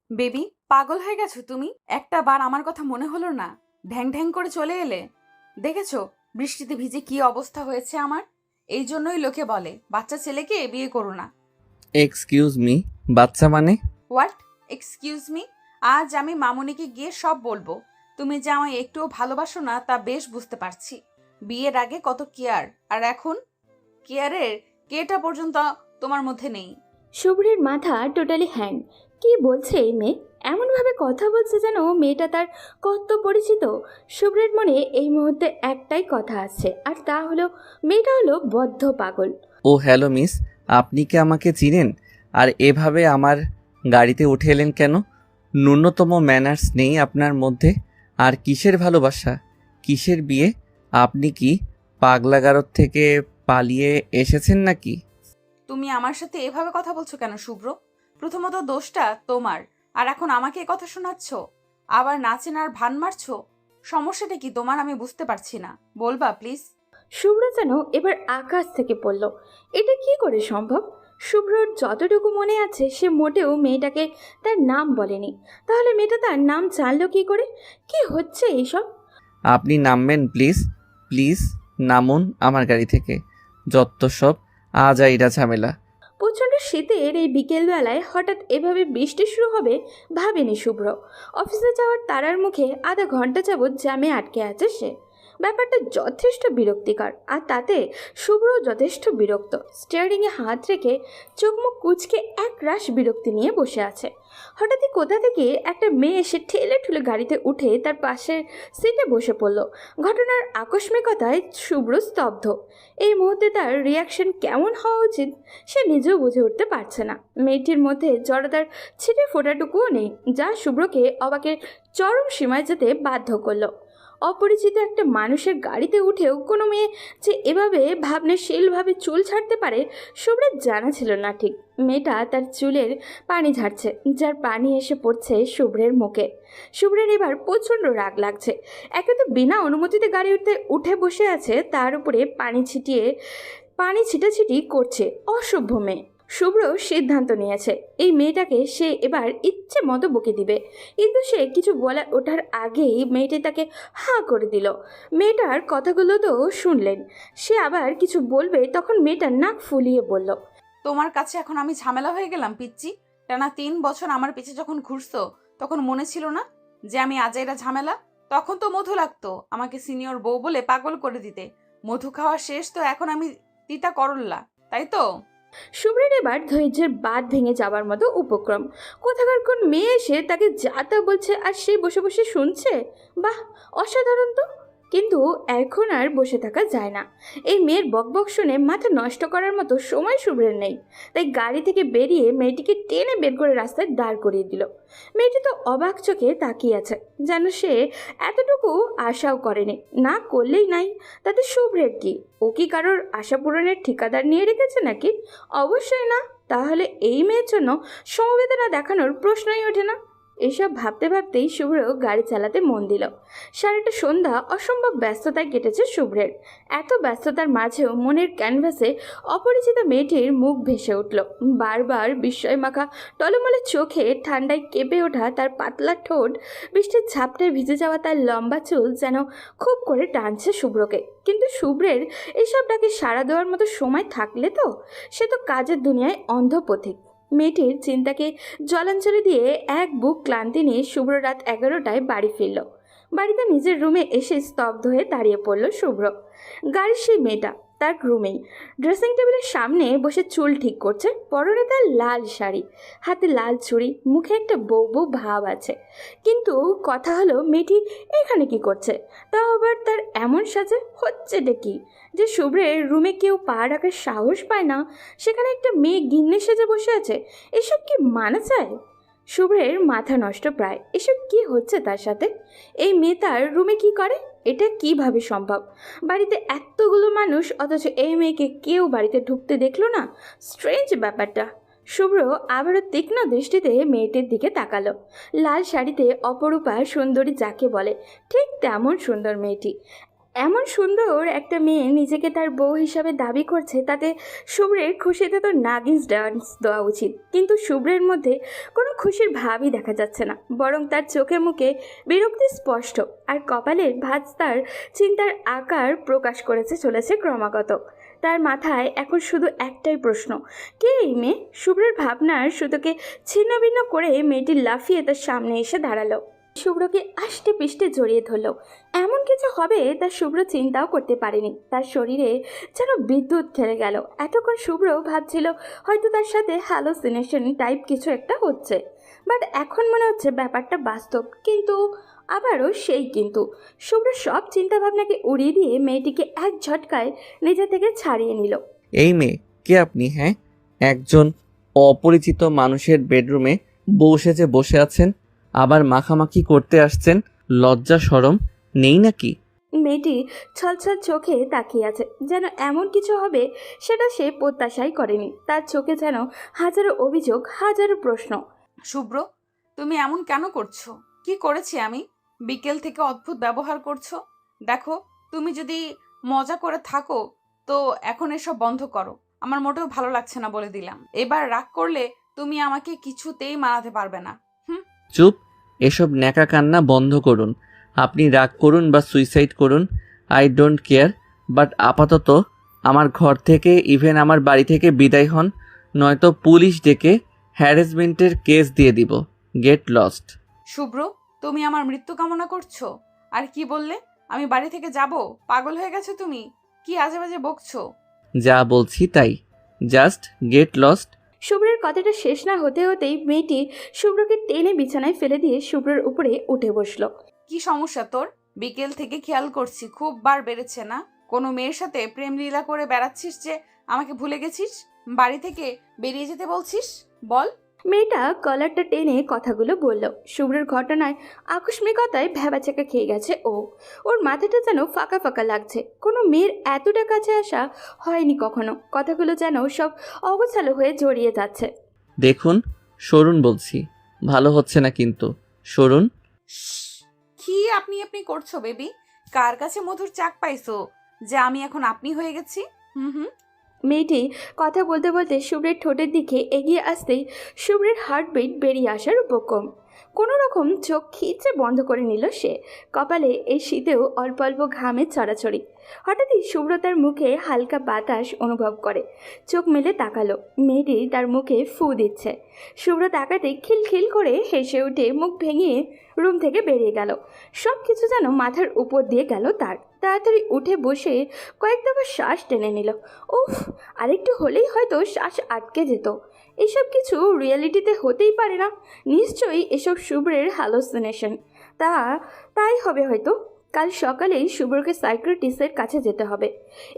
Baby, পাগল হয়ে গেছো তুমি? একটা বার আমার কথা মনে হলো না? ঢ্যাং ঢ্যাং করে চলে এলে। দেখেছো বৃষ্টিতে ভিজে কি অবস্থা হয়েছে আমার? এই জন্যই লোকে বলে বাচ্চা ছেলেকে বিয়ে করো না। এক্সকিউজ মি, বাচ্চা মানে? হোয়াট? Excuse me? আজ আমি মামুনিকে গিয়ে সব বলবো। তুমি যে আমায় একটুও ভালোবাসো না তা বেশ বুঝতে পারছি। বিয়ের আগে কত কেয়ার, আর এখন কেয়ারের কেটা পর্যন্ত তোমার মধ্যে নেই। শুভ্রের মাথা টোটালি হ্যাং। কি বলছে এই মেয়ে? এমনভাবে কথা বলছে যেন মেয়েটা তার কত পরিচিত। শুভ্রের মনে এই মুহূর্তে একটাই কথা আসছে, আর তা হলো মেয়েটা হলো বদ্ধ পাগল। ও হ্যালো মিস, আপনি কি আমাকে চিনেন? আর এভাবে আমার গাড়িতে উঠে এলেন কেন? ন্যূনতম ম্যানার্স নেই আপনার মধ্যে। আর কিসের ভালোবাসা, কিসের বিয়ে? আপনি কি পাগলাগারদ থেকে পালিয়ে এসেছেন নাকি? তুমি আমার সাথে এভাবে কথা বলছো কেন শুভ্র? প্রথমত দোষটা তোমার, আর এখন আমাকে এ কথা শোনাচ্ছ। আবার নাচেনার ভান মারছো। সমস্যাটা কি তোমার আমি বুঝতে পারছি না, বলবা প্লিজ? শুভ্র যেন এবার আকাশ থেকে পড়ল। এটা কি করে সম্ভব? শুভ্রর যতটুকু মনে আছে সে মোটেও মেয়েটাকে তার নাম বলেনি। তাহলে মেয়েটা তার নাম জানলো কি করে? কি হচ্ছে এইসব? আপনি নামবেন প্লিজ, প্লিজ নামুন আমার গাড়ি থেকে। যত সব আজাইরা ঝামেলা। প্রচণ্ড শীতের এই বিকেলবেলায় হঠাৎ এভাবে বৃষ্টি শুরু হবে ভাবেনি শুভ্র। অফিসে যাওয়ার তারার মুখে আধা ঘন্টা যাবৎ জ্যামে আটকে আছে সে। ব্যাপারটা যথেষ্ট বিরক্তিকর, আর তাতে শুভ্র যথেষ্ট বিরক্ত। স্টিয়ারিংয়ে হাত রেখে চোখ মুখ কুঁচকে এক রাশ বিরক্তি নিয়ে বসে আছে। হঠাৎই কোথা থেকে একটা মেয়ে এসে ঠেলে ঠুলে গাড়িতে উঠে তার পাশের সিটে বসে পড়ল। ঘটনার আকস্মিকতায় শুভ্র স্তব্ধ। এই মুহূর্তে তার রিয়াকশন কেমন হওয়া উচিত সে নিজেও বুঝে উঠতে পারছে না। মেয়েটির মধ্যে জড়তার ছিটে ফোটাটুকুও নেই, যা শুভ্রকে অবাকের চরম সীমায় যেতে বাধ্য করলো। অপরিচিত একটা মানুষের গাড়িতে উঠেও কোনো মেয়ে যে এভাবে ভাবনাশীলভাবে চুল ছাড়তে পারে শুভ্রের জানা ছিল না ঠিক। মেয়েটা তার চুলের পানি ঝাড়ছে, যার পানি এসে পড়ছে শুভ্রের মুখে। শুভ্রের এবার প্রচণ্ড রাগ লাগছে। একে তো বিনা অনুমতিতে গাড়িতে উঠে বসে আছে, তার উপরে পানি ছিটাছিটি করছে অসভ্য মেয়ে। শুভ্র সিদ্ধান্ত নিয়েছে এই মেয়েটাকে সে এবার ইচ্ছে মতো বকে দিবে। কিন্তু সে কিছু বলে ওঠার আগেই মেয়েটি তাকে হাঁ করে দিল। মেয়েটার কথাগুলো তো শুনলেন। সে আবার কিছু বলবে তখন মেয়েটা নাক ফুলিয়ে বলল, তোমার কাছে এখন আমি ঝামেলা হয়ে গেলাম পিচ্চি? টানা 3 বছর আমার পিছে যখন ঘুরছো তখন মনে ছিল না যে আমি আজাইরা ঝামেলা? তখন তো মধু লাগতো আমাকে সিনিয়র বউ বলে পাগল করে দিতে। মধু খাওয়া শেষ তো এখন আমি তিতা করল্লা, তাই তো? শুভ্রের এবার ধৈর্যের বাঁধ ভেঙে যাবার মতো উপক্রম। কোথাকার কোন মেয়ে এসে তাকে যা তা বলছে আর সে বসে বসে শুনছে। বাহ, অসাধারণ তো। কিন্তু এখন আর বসে থাকা যায় না। এই মেয়ের বকবক শুনে মাথা নষ্ট করার মতো সময় শুভ্রের নেই। তাই গাড়ি থেকে বেরিয়ে মেয়েটিকে টেনে বের করে রাস্তায় দাঁড় করিয়ে দিল। মেয়েটি তো অবাক চোখে তাকিয়ে আছে, যেন সে এতটুকু আশাও করেনি। না করলেই নাই, তাতে শুভ্রের কি? ও কি কারোর আশা পূরণের ঠিকাদার নিয়ে রেখেছে নাকি? অবশ্যই না। তাহলে এই মেয়ের জন্য সমবেদনা দেখানোর প্রশ্নই ওঠে না। এসব ভাবতে ভাবতেই শুভ্র গাড়ি চালাতে মন দিল। সারাটা সন্ধ্যা অসম্ভব ব্যস্ততায় কেটেছে শুভ্রের। এত ব্যস্ততার মাঝেও মনের ক্যানভাসে অপরিচিত মেয়েটির মুখ ভেসে উঠল। বারবার বিস্ময়মাখা টলমলে চোখে, ঠান্ডায় কেঁপে ওঠা তার পাতলা ঠোঁট, বৃষ্টির ঝাপটায় ভিজে যাওয়া তার লম্বা চুল যেন খুব করে টানছে শুভ্রকে। কিন্তু শুভ্রের এইসব ডাকে সাড়া দেওয়ার মতো সময় থাকলে তো সে তো কাজের দুনিয়ায় অন্ধ পথিক। মেয়েটির চিন্তাকে জলাঞ্জলি দিয়ে এক বুক ক্লান্তি নিয়ে শুভ্র রাত 11টায় বাড়ি ফিরল। বাড়িতে নিজের রুমে এসে স্তব্ধ হয়ে দাঁড়িয়ে পড়ল শুভ্র। গাড়ির সেই মেয়েটা তার রুমেই ড্রেসিং টেবিলের সামনে বসে চুল ঠিক করছে। পরনে তার লাল শাড়ি, হাতে লাল ছুরি, মুখে একটা বউ বউ ভাব আছে। কিন্তু কথা হলো মেয়েটি এখানে কি করছে? তাও আবার তার এমন সাজে হচ্ছেটা কি যে শুভ্রের রুমে কেউ পা রাখার সাহস পায় না, সেখানে একটা মেয়ে গিন্নি সেজে বসে আছে। এসব কি মানা যায়? শুভ্রের মাথা নষ্ট প্রায়। এসব কি হচ্ছে তার সাথে? এই মেয়ে তার রুমে কি করে? এটা কিভাবে সম্ভব? বাড়িতে এতগুলো মানুষ, অথচ এই মেয়েকে কেউ বাড়িতে ঢুকতে দেখলো না। স্ট্রেঞ্জ ব্যাপারটা। শুভ্র আবারও তীক্ষ্ণ দৃষ্টিতে মেয়েটির দিকে তাকালো। লাল শাড়িতে অপরূপা সুন্দরী যাকে বলে ঠিক তেমন সুন্দর মেয়েটি। এমন সুন্দর একটা মেয়ে নিজেকে তার বউ হিসাবে দাবি করছে, তাতে শুভ্রের খুশিতে তো নাগিস ডান্স দেওয়া উচিত। কিন্তু শুভ্রের মধ্যে কোনো খুশির ভাবই দেখা যাচ্ছে না, বরং তার চোখে মুখে বিরক্তি স্পষ্ট, আর কপালের ভাঁজ তার চিন্তার আকার প্রকাশ করেছে চলেছে ক্রমাগত। তার মাথায় এখন শুধু একটাই প্রশ্ন, কে এই মেয়ে? শুভ্রের ভাবনার সুতোকে ছিন্নভিন্ন করে মেয়েটি লাফিয়ে তার সামনে এসে দাঁড়ালো, শুভ্রকে আষ্টে পিষ্টে জড়িয়ে ধরল। এমন কিছু হবে তা শুভ্র চিন্তাও করতে পারেনি। তার শরীরে যেন বিদ্যুৎ খেলে গেল। এতক্ষণ শুভ্র ভাবছিল হয়তো তার সাথে হ্যালোসিনেশন টাইপ কিছু একটা হচ্ছে, বাট এখন মনে হচ্ছে ব্যাপারটা বাস্তব। কিন্তু আবারও সেই কিন্তু, শুভ্র সব চিন্তাভাবনাকে উড়িয়ে দিয়ে মেয়েটিকে এক ঝটকায় নিজে থেকে ছাড়িয়ে নিল। এই মেয়ে, কে আপনি? হ্যাঁ, একজন অপরিচিত মানুষের বেডরুমে বউ সেজে বসে আছেন, আবার মাখামাখি করতে আসছেন। লজ্জা শরম নেই নাকি? মেয়েটি ছলছল চোখে তাকিয়ে আছে, যেন এমন কিছু হবে সেটা সে প্রত্যাশাই করেনি। তার চোখে যেন হাজারো অভিযোগ, হাজারো প্রশ্ন। শুভ্র, তুমি এমন কেন করছো? কি করেছি আমি? বিকেল থেকে অদ্ভুত ব্যবহার করছো। দেখো, তুমি যদি মজা করে থাকো তো এখন এসব বন্ধ করো। আমার মোটেও ভালো লাগছে না বলে দিলাম। এবার রাগ করলে তুমি আমাকে কিছুতেই মানাতে পারবে না। চুপ, এসব ন্যাকা কান্না বন্ধ করুন। আপনি রাগ করুন বা সুইসাইড করুন, আই ডোন্ট কেয়ার, বাট আপাতত আমার ঘর থেকে, ইভেন আমার বাড়ি থেকে বিদায় হন, নয়তো পুলিশ ডেকে হ্যারাসমেন্টের কেস দিয়ে দিব। Get lost. শুভ্র, তুমি আমার মৃত্যু কামনা করছো? আর কি বললে? আমি বাড়ি থেকে যাব? পাগল হয়ে গেছো তুমি? কি আজে বাজে বকছো? যা বলছি তাই, জাস্ট গেট লস্ট। শুভ্রের কথাটা শেষ না হতে হতেই মেয়েটি শুভ্রকে টেনে বিছানায় ফেলে দিয়ে শুভ্রের উপরে উঠে বসলো। কি সমস্যা তোর? বিকেল থেকে খেয়াল করছি খুব বার বেড়েছে না? কোনো মেয়ের সাথে প্রেম লীলা করে বেড়াচ্ছিস যে আমাকে ভুলে গেছিস? বাড়ি থেকে বেরিয়ে যেতে বলছিস? বল। মেয়েটা কলারটা টেনে কথাগুলো বলল। শুভ্রের ঘটনায় আকস্মিকতায় ভ্যাবাচাকা খেয়ে গেছে ও। ওর মাথাটা যেন ফাঁকা ফাঁকা লাগছে। কোনো মেয়ের এতটা কাছে আসা হয়নি কখনো। কথাগুলো যেন সব অগোছালো হয়ে জড়িয়ে যাচ্ছে। দেখুন, সরুন বলছি, ভালো হচ্ছে না কিন্তু, সরুন। শ্শ্, কি আপনি আপনি করছো বেবি? কার কাছে মধুর চাক পাইছো যে আমি এখন আপনি হয়ে গেছি? হুম। মেয়েটি কথা বলতে বলতে শুভ্রের ঠোঁটের দিকে এগিয়ে আসতেই শুভ্রের হার্টবিট বেরিয়ে আসার উপক্রম। কোনো রকম চোখ খিচে বন্ধ করে নিল সে। কপালে এই শীতেও অল্প অল্প ঘামে ছড়াছড়ি। হঠাৎই শুভ্র তার মুখে হালকা বাতাস অনুভব করে। চোখ মেলে তাকালো, মেয়েটি তার মুখে ফু দিচ্ছে। শুভ্র তাকাতে খিলখিল করে হেসে উঠে মুখ ভেঙে রুম থেকে বেরিয়ে গেল। সব কিছু যেন মাথার উপর দিয়ে গেল তার। তাড়াতাড়ি উঠে বসে কয়েক দফা শ্বাস টেনে নিল। উফ, আরেকটু হলেই হয়তো শ্বাস আটকে যেত। এসব কিছু রিয়েলিটিতে হতেই পারে না। নিশ্চয়ই এসব শুভ্রের হ্যালোসিনেশন। তাই হবে হয়তো। কাল সকালেই শুভ্রকে সাইকিয়াট্রিস্টের কাছে যেতে হবে।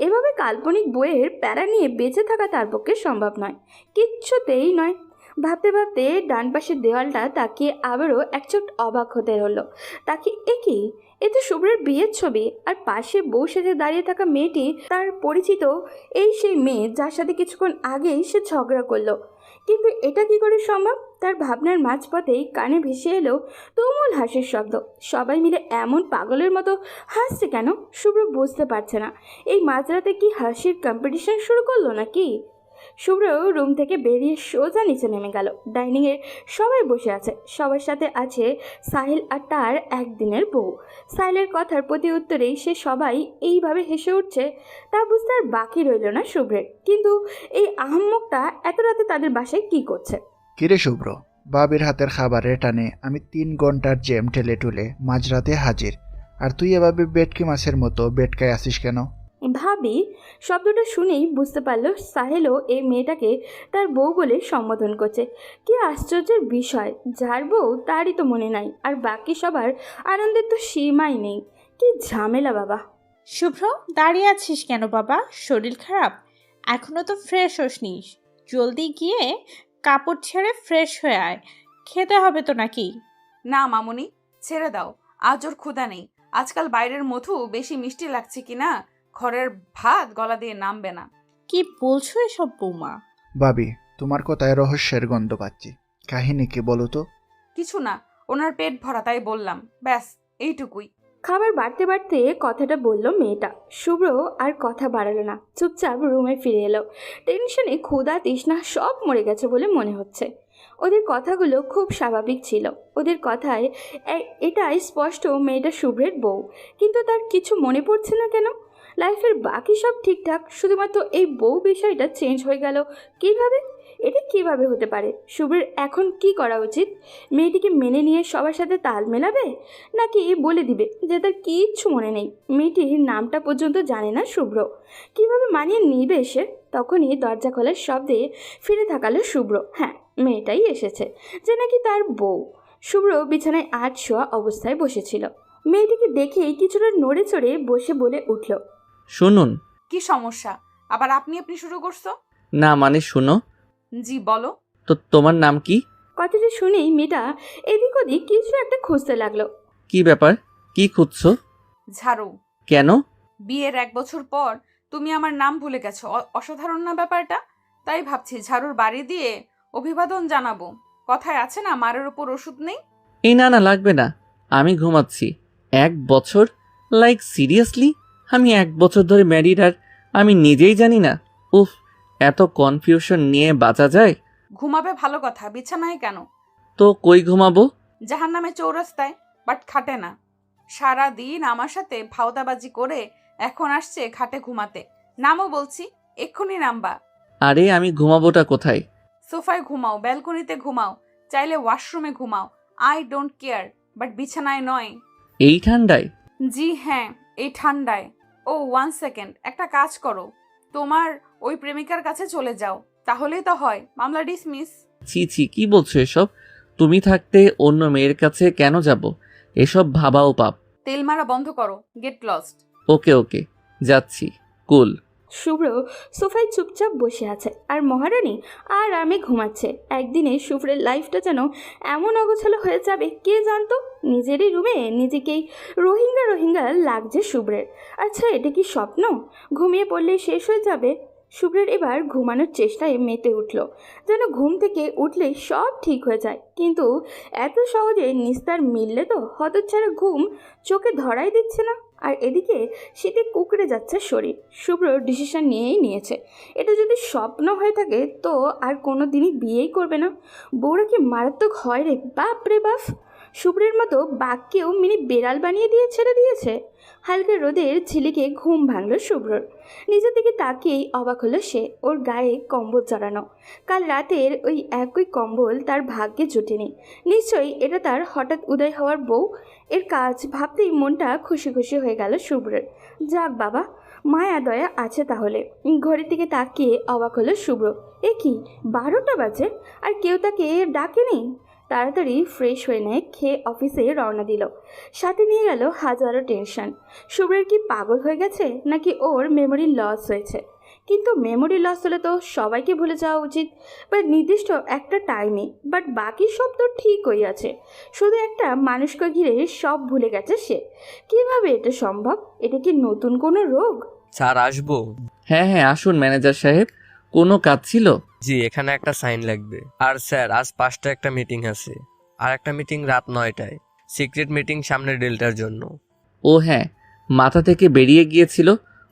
এভাবে কাল্পনিক বইয়ের প্যারা নিয়ে বেঁচে থাকা তার পক্ষে সম্ভব নয়, কিচ্ছুতেই নয়। ভাবতে ভাবতে ডান পাশের দেওয়ালটা তাকিয়ে আবারও একচোট অবাক হতে হলো। তাকে একই, এ তো শুভ্রের বিয়ের ছবি, আর পাশে বউ সেজে দাঁড়িয়ে থাকা মেয়েটি তার পরিচিত এই সেই মেয়ে যার সাথে কিছুক্ষণ আগেই সে ঝগড়া করলো। কিন্তু এটা কি করে সম্ভব? তার ভাবনার মাঝপথেই কানে ভেসে এলো তুমুল হাসির শব্দ। সবাই মিলে এমন পাগলের মতো হাসছে কেন? শুভ্র বুঝতে পারছে না। এই মাঝরাতে কি হাসির কম্পিটিশন শুরু করলো নাকি? শুভ্র রুম থেকে বেরিয়ে সোজা নিচে নেমে গেল। ডাইনিংয়ে সবাই বসে আছে। সবার সাথে আছে সাহিল আর তার একদিনের বউ। সাহিলের কথার প্রতি উত্তরেই সে সবাই এইভাবে হেসে উঠছে তা বুঝতে আর বাকি রইল না শুভ্রের। কিন্তু এই আহাম্মকটা এত রাতে তাদের বাসায় কি করছে? কিরে শুভ্র, বাবির হাতের খাবারের টানে আমি 3 ঘন্টার জ্যাম ঠেলে টুলে মাঝরাতে হাজির, আর তুই এভাবে বেটকি মাছের মতো বেটকায় আসিস কেন? ভাবি শব্দটা শুনেই বুঝতে পারল সাহেলও এই মেয়েটাকে তার বউ বলে সম্বোধন করছে। কি আশ্চর্যের বিষয়, যার বউ তারই তো মনে নাই, আর বাকি সবার আনন্দের তো সীমাই নেই। কি ঝামেলা বাবা। শুভ্র, দাঁড়িয়ে আছিস কেন বাবা? শরীর খারাপ? এখনো তো ফ্রেশ হসনি। জলদি গিয়ে কাপড় ছেড়ে ফ্রেশ হয়ে আয়, খেতে হবে তো নাকি? না মামুনি, ছেড়ে দাও। আজ ওর ক্ষুধা নেই। আজকাল বাইরের মধু বেশি মিষ্টি লাগছে কি না, ঘরের ভাত গলা দিয়ে নামবে না। কি বলছো এসব বৌমা? ভাবি, তোমার কথায় রহস্যের গন্ধ পাচ্ছি। কাহিনী কি বলো তো? কিছু না, ওনার পেট ভরা তাই বললাম, ব্যাস এইটুকুই। খাবার বাড়তে বাড়তে কথাটা বলল মেয়েটা। শুভ্র আর কথা বাড়ালো না, চুপচাপ রুমে ফিরে এলো। টেনশনে ক্ষুধা তৃষ্ণা সব মরে গেছে বলে মনে হচ্ছে। ওদের কথাগুলো খুব স্বাভাবিক ছিল। ওদের কথায় এটাই স্পষ্ট মেয়েটা শুভ্রের বউ, কিন্তু তার কিছু মনে পড়ছে না কেন? লাইফের বাকি সব ঠিকঠাক, শুধুমাত্র এই বউ বিষয়টা চেঞ্জ হয়ে গেল কিভাবে? এটা কিভাবে হতে পারে? শুভ্রের এখন কি করা উচিত? মেয়েটিকে মেনে নিয়ে সবার সাথে তাল মেলাবে, নাকি বলে দিবে যে তার কিচ্ছু মনে নেই? মেয়েটির নামটা পর্যন্ত জানে না শুভ্র, কিভাবে মানিয়ে নিবে সে? তখনই দরজা খোলার শব্দে ফিরে থাকালো শুভ্র। হ্যাঁ, মেয়েটাই এসেছে, যে নাকি তার বউ। শুভ্র বিছানায় আট শোয়া অবস্থায় বসেছিল। মেয়েটিকে দেখেই কিছুটা নড়ে চড়ে বসে বলে উঠল, শুনুন। কি সমস্যা? আবার আপনি আপনি শুরু করছো? না মানে শুনো। জি বলো। তো তোমার নাম কি? কথাটা শুনেই মেয়েটা এদিক ওদিক কিছু একটা খুঁজতে লাগলো। কি ব্যাপার? কি খুঁজছো? ঝাড়ু। কেন? বিয়ের 1 বছর পর তুমি আমার নাম ভুলে গেছো, অসাধারণ না ব্যাপারটা? তাই ভাবছি ঝাড়ুর বাড়ি দিয়ে অভিবাদন জানাবো। কথায় আছে না, মারের উপর ওষুধ নেই। এই না না, লাগবে না, আমি ঘুমাচ্ছি। 1 বছর? Like seriously? আমি 1 বছর ধরে ম্যারিড আর আমি নিজেই জানি না? উফ, এত কনফিউশন নিয়ে বাঁচা যায়? ঘুমাবে ভালো কথা, বিছানায় কেন? তো কই ঘুমাবো? জাহান্নামে চৌরাস্তায়, বাট খাটে না। সারা দিন আমার সাথে ভাওতাবাজি করে এখন আসছে খাটে ঘুমাতে। নামও বলছি, এক্ষুনি নামবা। আরে আমি ঘুমাবোটা কোথায়? সোফায় ঘুমাও, ব্যালকনিতে ঘুমাও, চাইলে ওয়াশরুমে ঘুমাও, আই ডোন্ট কেয়ার, বাট বিছানায় নয়। এই ঠান্ডায়? জি হ্যাঁ, এই ঠান্ডায়। ও 1 সেকেন্ড, একটা কাজ করো, তোমার ওই প্রেমিকার কাছে চলে যাও, তাহলেই তো হয়। মামলা ডিসমিস। ছি ছি, কি বলছো এসব? তুমি থাকতে অন্য মেয়ের কাছে কেন যাব? এসব ভাবাও পাপ। তেল মারা বন্ধ করো, গেট লস্ট। ওকে ওকে, যাচ্ছি। কুল। শুভ্র সোফায় চুপচাপ বসে আছে আর মহারানী আর আমি ঘুমাচ্ছে। একদিনে শুভ্রের লাইফটা যেন এমন অগোছালো হয়ে যাবে কে জানতো। নিজেরই রুমে নিজেকেই রোহিঙ্গা রোহিঙ্গা লাগছে শুভ্রের। আচ্ছা, এটা কি স্বপ্ন? ঘুমিয়ে পড়লে শেষ হয়ে যাবে। শুভ্রের এবার ঘুমানোর চেষ্টায় মেতে উঠল, যেন ঘুম থেকে উঠলেই সব ঠিক হয়ে যায়। কিন্তু এত সহজে নিস্তার মিললে তো হতচ্ছাড়া ঘুম চোখে ধরাই দিচ্ছে না। আর এদিকে শীতে কুকড়ে যাচ্ছে শরীর। শুভ্র ডিসিশন নিয়েই নিয়েছে, এটা যদি স্বপ্ন হয়ে থাকে তো আর কোনো দিনই বিয়েই করবে না। বউরা কি মারাত্মক হয় রে বাপ রে বাপ! শুভ্রের মতো বাঘকেও মিনি বেড়াল বানিয়ে দিয়ে ছেড়ে দিয়েছে। হালকা রোদের ঝিলিকে ঘুম ভাঙল শুভ্রর। নিজের দিকে তাকিয়েই অবাক হলো সে। ওর গায়ে কম্বল জড়ানো, কাল রাতের ওই একই কম্বল তার ভাগ্যে জুটেনি। নিশ্চয়ই এটা তার হঠাৎ উদয় হওয়ার বউ। এর কাজ ভাবতেই মনটা খুশি খুশি হয়ে গেল শুভ্রের। যাক বাবা, মায়া দয়া আছে তাহলে। ঘড়ির দিকে তাকিয়ে অবাক হলো শুভ্র। এ কি, 12টা বাজে আর কেউ তাকে ডাকেনি? তাড়াতাড়ি ফ্রেশ হয়ে নেয়, খেয়ে অফিসে রওনা দিল। সাথে নিয়ে গেল হাজারো টেনশন। শুভ্রের কি পাগল হয়ে গেছে, নাকি ওর মেমোরি লস হয়েছে? কিন্তু মেমোরি লস হলে তো সবাইকে ভুলে যাওয়া উচিত, বা নির্দিষ্ট একটা টাইমে। বাট বাকি সব তো ঠিকই আছে, শুধু একটা মানুষকে ঘিরে সব ভুলে গেছে সে। কিভাবে এটা সম্ভব? এটা কি নতুন কোনো রোগ? স্যার আসবো? হ্যাঁ হ্যাঁ, আসুন ম্যানেজার সাহেব। কোনো কাজ ছিল? জি, এখানে একটা সাইন লাগবে। আর স্যার, আজ 5টা একটা মিটিং আছে, আর একটা মিটিং রাত 9টায়, সিক্রেট মিটিং সামনের ডেলটার জন্য। ও হ্যাঁ, মাথা থেকে বেরিয়ে গিয়েছিল।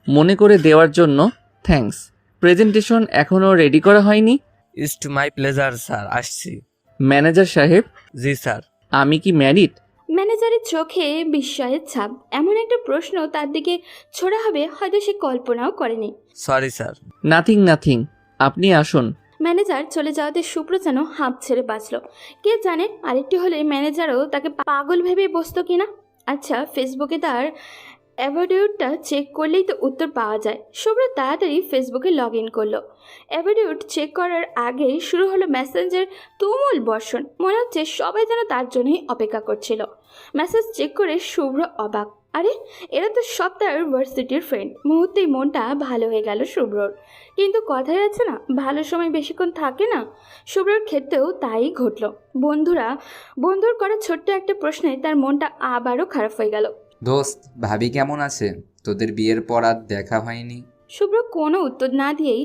মনে করে দেওয়ার জন্য থ্যাঙ্কস। প্রেজেন্টেশন এখনও রেডি করা হয়নি? It's to my pleasure sir, আসছি। ম্যানেজার সাহেব, জি স্যার। আমি কি ম্যারিড? ম্যানেজারের চোখে বিস্ময়ের ছাপ। এমন একটা প্রশ্ন তার দিকে ছোড়া হবে হয়তো সে কল্পনাও করেনি। Sorry sir. নাথিং নাথিং, আপনি আসুন। ম্যানেজার চলে যাওয়াতে শুভ্র যেন হাঁপ ছেড়ে বাঁচল। কে জানে আরেকটি হলে ম্যানেজারও তাকে পাগল ভেবে বসতো কিনা। আচ্ছা, ফেসবুকে তার অ্যাভাডিউটটা চেক করলেই তো উত্তর পাওয়া যায়। শুভ্র তাড়াতাড়ি ফেসবুকে লগ ইন করলো। অ্যাভাডিউট চেক করার আগেই শুরু হলো মেসেঞ্জের তুমুল বর্ষণ। মনে হচ্ছে সবাই যেন তার জন্যই অপেক্ষা করছিল। মেসেজ চেক করে শুভ্র অবাক। আরে, এরা তো সব তার ভার্সিটির ফ্রেন্ড। মুহূর্তেই মনটা ভালো হয়ে গেল শুভ্রর। কিন্তু কথাই আছে না, ভালো সময় বেশিক্ষণ থাকে না। শুভ্রর ক্ষেত্রেও তাই ঘটল। বন্ধুর করা ছোট্ট একটা প্রশ্নে তার মনটা আবারও খারাপ হয়ে গেল। দোস্ত, ভাবি কেমন আছে? তোদের বিয়ের পর আর দেখা হয়নি। শুভ্র কোনো উত্তর না দিয়েই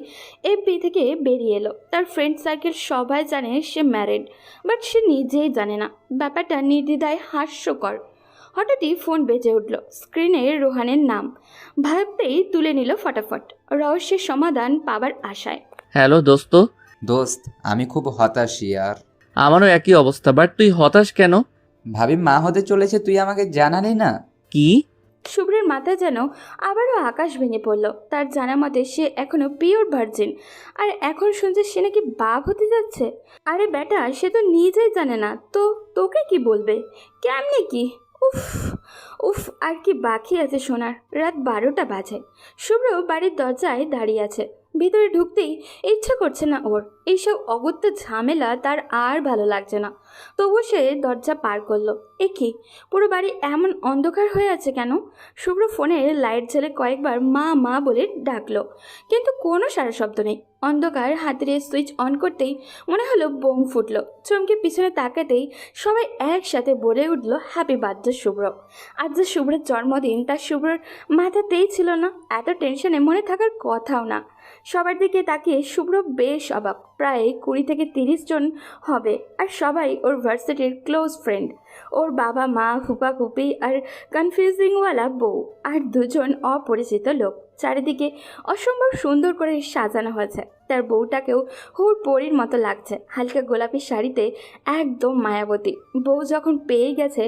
এফবি থেকে বেরিয়ে এলো। তার ফ্রেন্ড সার্কেল সবাই জানে সে ম্যারিড, বাট সে নিজেই জানে না। ব্যাপারটা নির্দ্বিধায় হাস্যকর। হঠাৎই ফোন বেজে উঠল। স্ক্রিনে রোহানের নাম ভাবতেই তুলে নিল ফটাফট, রহস্যের সমাধান পাবার আশায়। হ্যালো দোস্ত। দোস্ত, আমি খুব হতাশ ইয়ার। আমারও একই অবস্থা, বাট তুই হতাশ কেন? ভাবি মা হতে চলেছে, তুই আমাকে জানালি না। কি? শুভ্রের মাথা যেন আবারও আকাশ ভেঙে পড়ল। তার জানা মতে সে এখনো পিওর ভার্জিন, আর এখন শুনছে সে নাকি বাপ হতে যাচ্ছে। আরে বেটা, সে তো নিজেই জানে না, তো তোকে কি বলবে? কেমনে কি? উফ উফ, আর কি বাকি আছে শোনার? রাত 12টা বাজে। শুভ্র বাড়ির দরজায় দাঁড়িয়ে আছে। ভিতরে ঢুকতেই ইচ্ছা করছে না ওর। এইসব অগত্যা ঝামেলা তার আর ভালো লাগছে না। তবুও সে দরজা পার করলো। এ কি, পুরো বাড়ি এমন অন্ধকার হয়ে আছে কেন? শুভ্র ফোনের লাইট জ্বেলে কয়েকবার মা মা বলে ডাকলো, কিন্তু কোনো সারা শব্দ নেই। অন্ধকার হাতের সুইচ অন করতেই মনে হলো বোম ফুটলো। চমকে পিছনে তাকাতেই সবাই একসাথে বলে উঠল, হ্যাপি বার্থডে শুভ্র। আজ যে শুভ্রের জন্মদিন, তার শুভ্রর মাথাতেই ছিল না। এত টেনশনে মনে থাকার কথাও না। সবার দিকে তাকিয়ে শুভ্র বেশ অবাক। প্রায় 20 থেকে 30 জন হবে, আর সবাই ওর ভার্সিটির ক্লোজ ফ্রেন্ড। ওর বাবা মা, ফুপা ফুপি, আর কনফিউজিংওয়ালা বউ, আর 2জন অপরিচিত লোক। চারিদিকে অসম্ভব সুন্দর করে সাজানো হয়েছে। তার বউটাকেও হুর পরীর মতো লাগছে, হালকা গোলাপি শাড়িতে, একদম মায়াবতী। বউ যখন পেয়ে গেছে,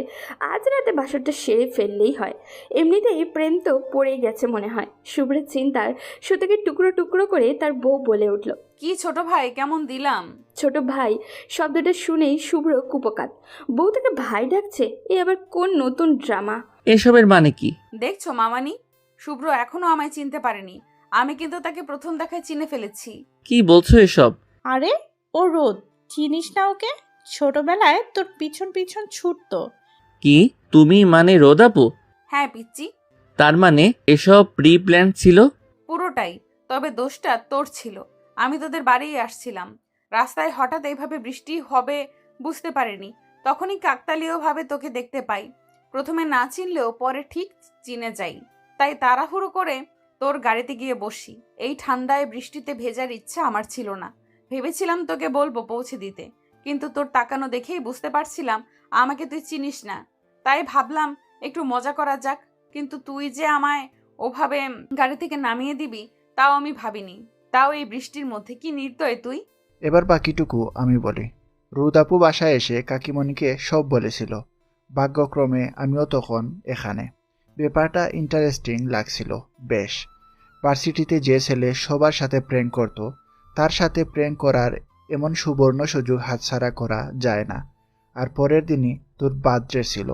আজ রাতে বাসরটা সেরে ফেললেই হয়। এমনিতেই প্রেম তো পড়েই গেছে মনে হয়। শুভ্রের চিন্তার সুতোকে টুকরো টুকরো করে তার বউ বলে উঠল, কি ছোট ভাই, কেমন দিলাম? ছোট ভাই শব্দটা শুনেই শুভ্র কুপকাত। বউ তাকে ভাই ডাকছে, এ আবার কোন নতুন ড্রামা? এসবের মানে কি? দেখছো মামানি, শুভ্র এখনো আমায় চিনতে পারেনি। আমি কিন্তু তাকে প্রথম দেখায় চিনে ফেলেছি। কি বলছো এসব? আরে ও রোদ, চিনিস না ওকে? ছোটবেলায় তোর পিছন পিছন ছুটতো। কি তুমি মানে রোদাপু? হ্যাঁ পিচ্চি, তার মানে এসব প্রি প্ল্যান ছিল? পুরোটাই। তবে দোষটা তোর ছিল। আমি তোদের বাড়ি আসছিলাম, রাস্তায় হঠাৎ এইভাবে বৃষ্টি হবে বুঝতে পারিনি। তখনই কাকতালীয়ভাবে তোকে দেখতে পাই। প্রথমে না চিনলেও পরে ঠিক চিনে যাই। তাই তাড়াহুড়ো করে তোর গাড়িতে গিয়ে বসি। এই ঠান্ডায় বৃষ্টিতে ভেজার ইচ্ছা আমার ছিল না। ভেবেছিলাম তোকে বলবো পৌঁছে দিতে, কিন্তু তোর তাকানো দেখেই বুঝতে পারছিলাম আমাকে তুই চিনিস না। তাই ভাবলাম একটু মজা করা যাক, কিন্তু তুই যে আমায় ওভাবে গাড়ি থেকে নামিয়ে দিবি তাও আমি ভাবিনি। তাও এই বৃষ্টির মধ্যে, কি নির্দয় তুই। এবার বাকিটুকু আমি বলি। রুদাপু বাসায় এসে কাকিমণিকে সব বলেছিল। ভাগ্যক্রমে আমিও তখন এখানে। ব্যাপারটা ইন্টারেস্টিং লাগছিল বেশ। ভার্সিটিতে যে ছেলে সবার সাথে প্র্যাঙ্ক করত, তার সাথে প্র্যাঙ্ক করার এমন সুবর্ণ সুযোগ হাতছাড়া করা যায় না। আর পরের দিনই তোর বার্থডে ছিল,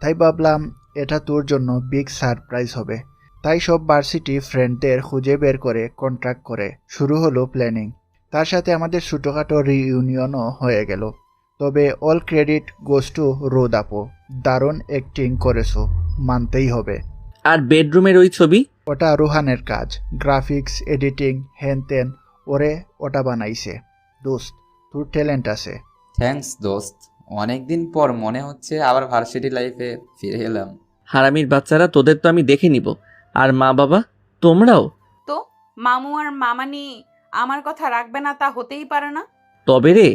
তাই ভাবলাম এটা তোর জন্য বিগ সারপ্রাইজ হবে। তাই সব ভার্সিটি ফ্রেন্ডদের খুঁজে বের করে কন্ট্রাক্ট করে শুরু হলো প্ল্যানিং। তার সাথে আমাদের ছোটোখাটো রিইউনিয়নও হয়ে গেল। তবে অল ক্রেডিট গোস টু রোদাপো। দারুণ অ্যাক্টিং করেছো, মানতেই হবে। আর বেডরুমের ওই ছবি? ওটা রোহানের কাজ। গ্রাফিক্স, এডিটিং, হ্যান ত্যান ওরে ওটা বানাইছে। দোস্ত, তোর ট্যালেন্ট আছে। থ্যাঙ্কস দোস্ত, অনেকদিন পর মনে হচ্ছে আবার ভার্সিটি লাইফে ফিরে এলাম। হারামির বাচ্চারা, তোদের তো আমি দেখে নিব। আর মা বাবা, তোমরাও? তো মামু আর মামানি আমার কথা রাখবে না তা হতেই পারে না। তবে রে,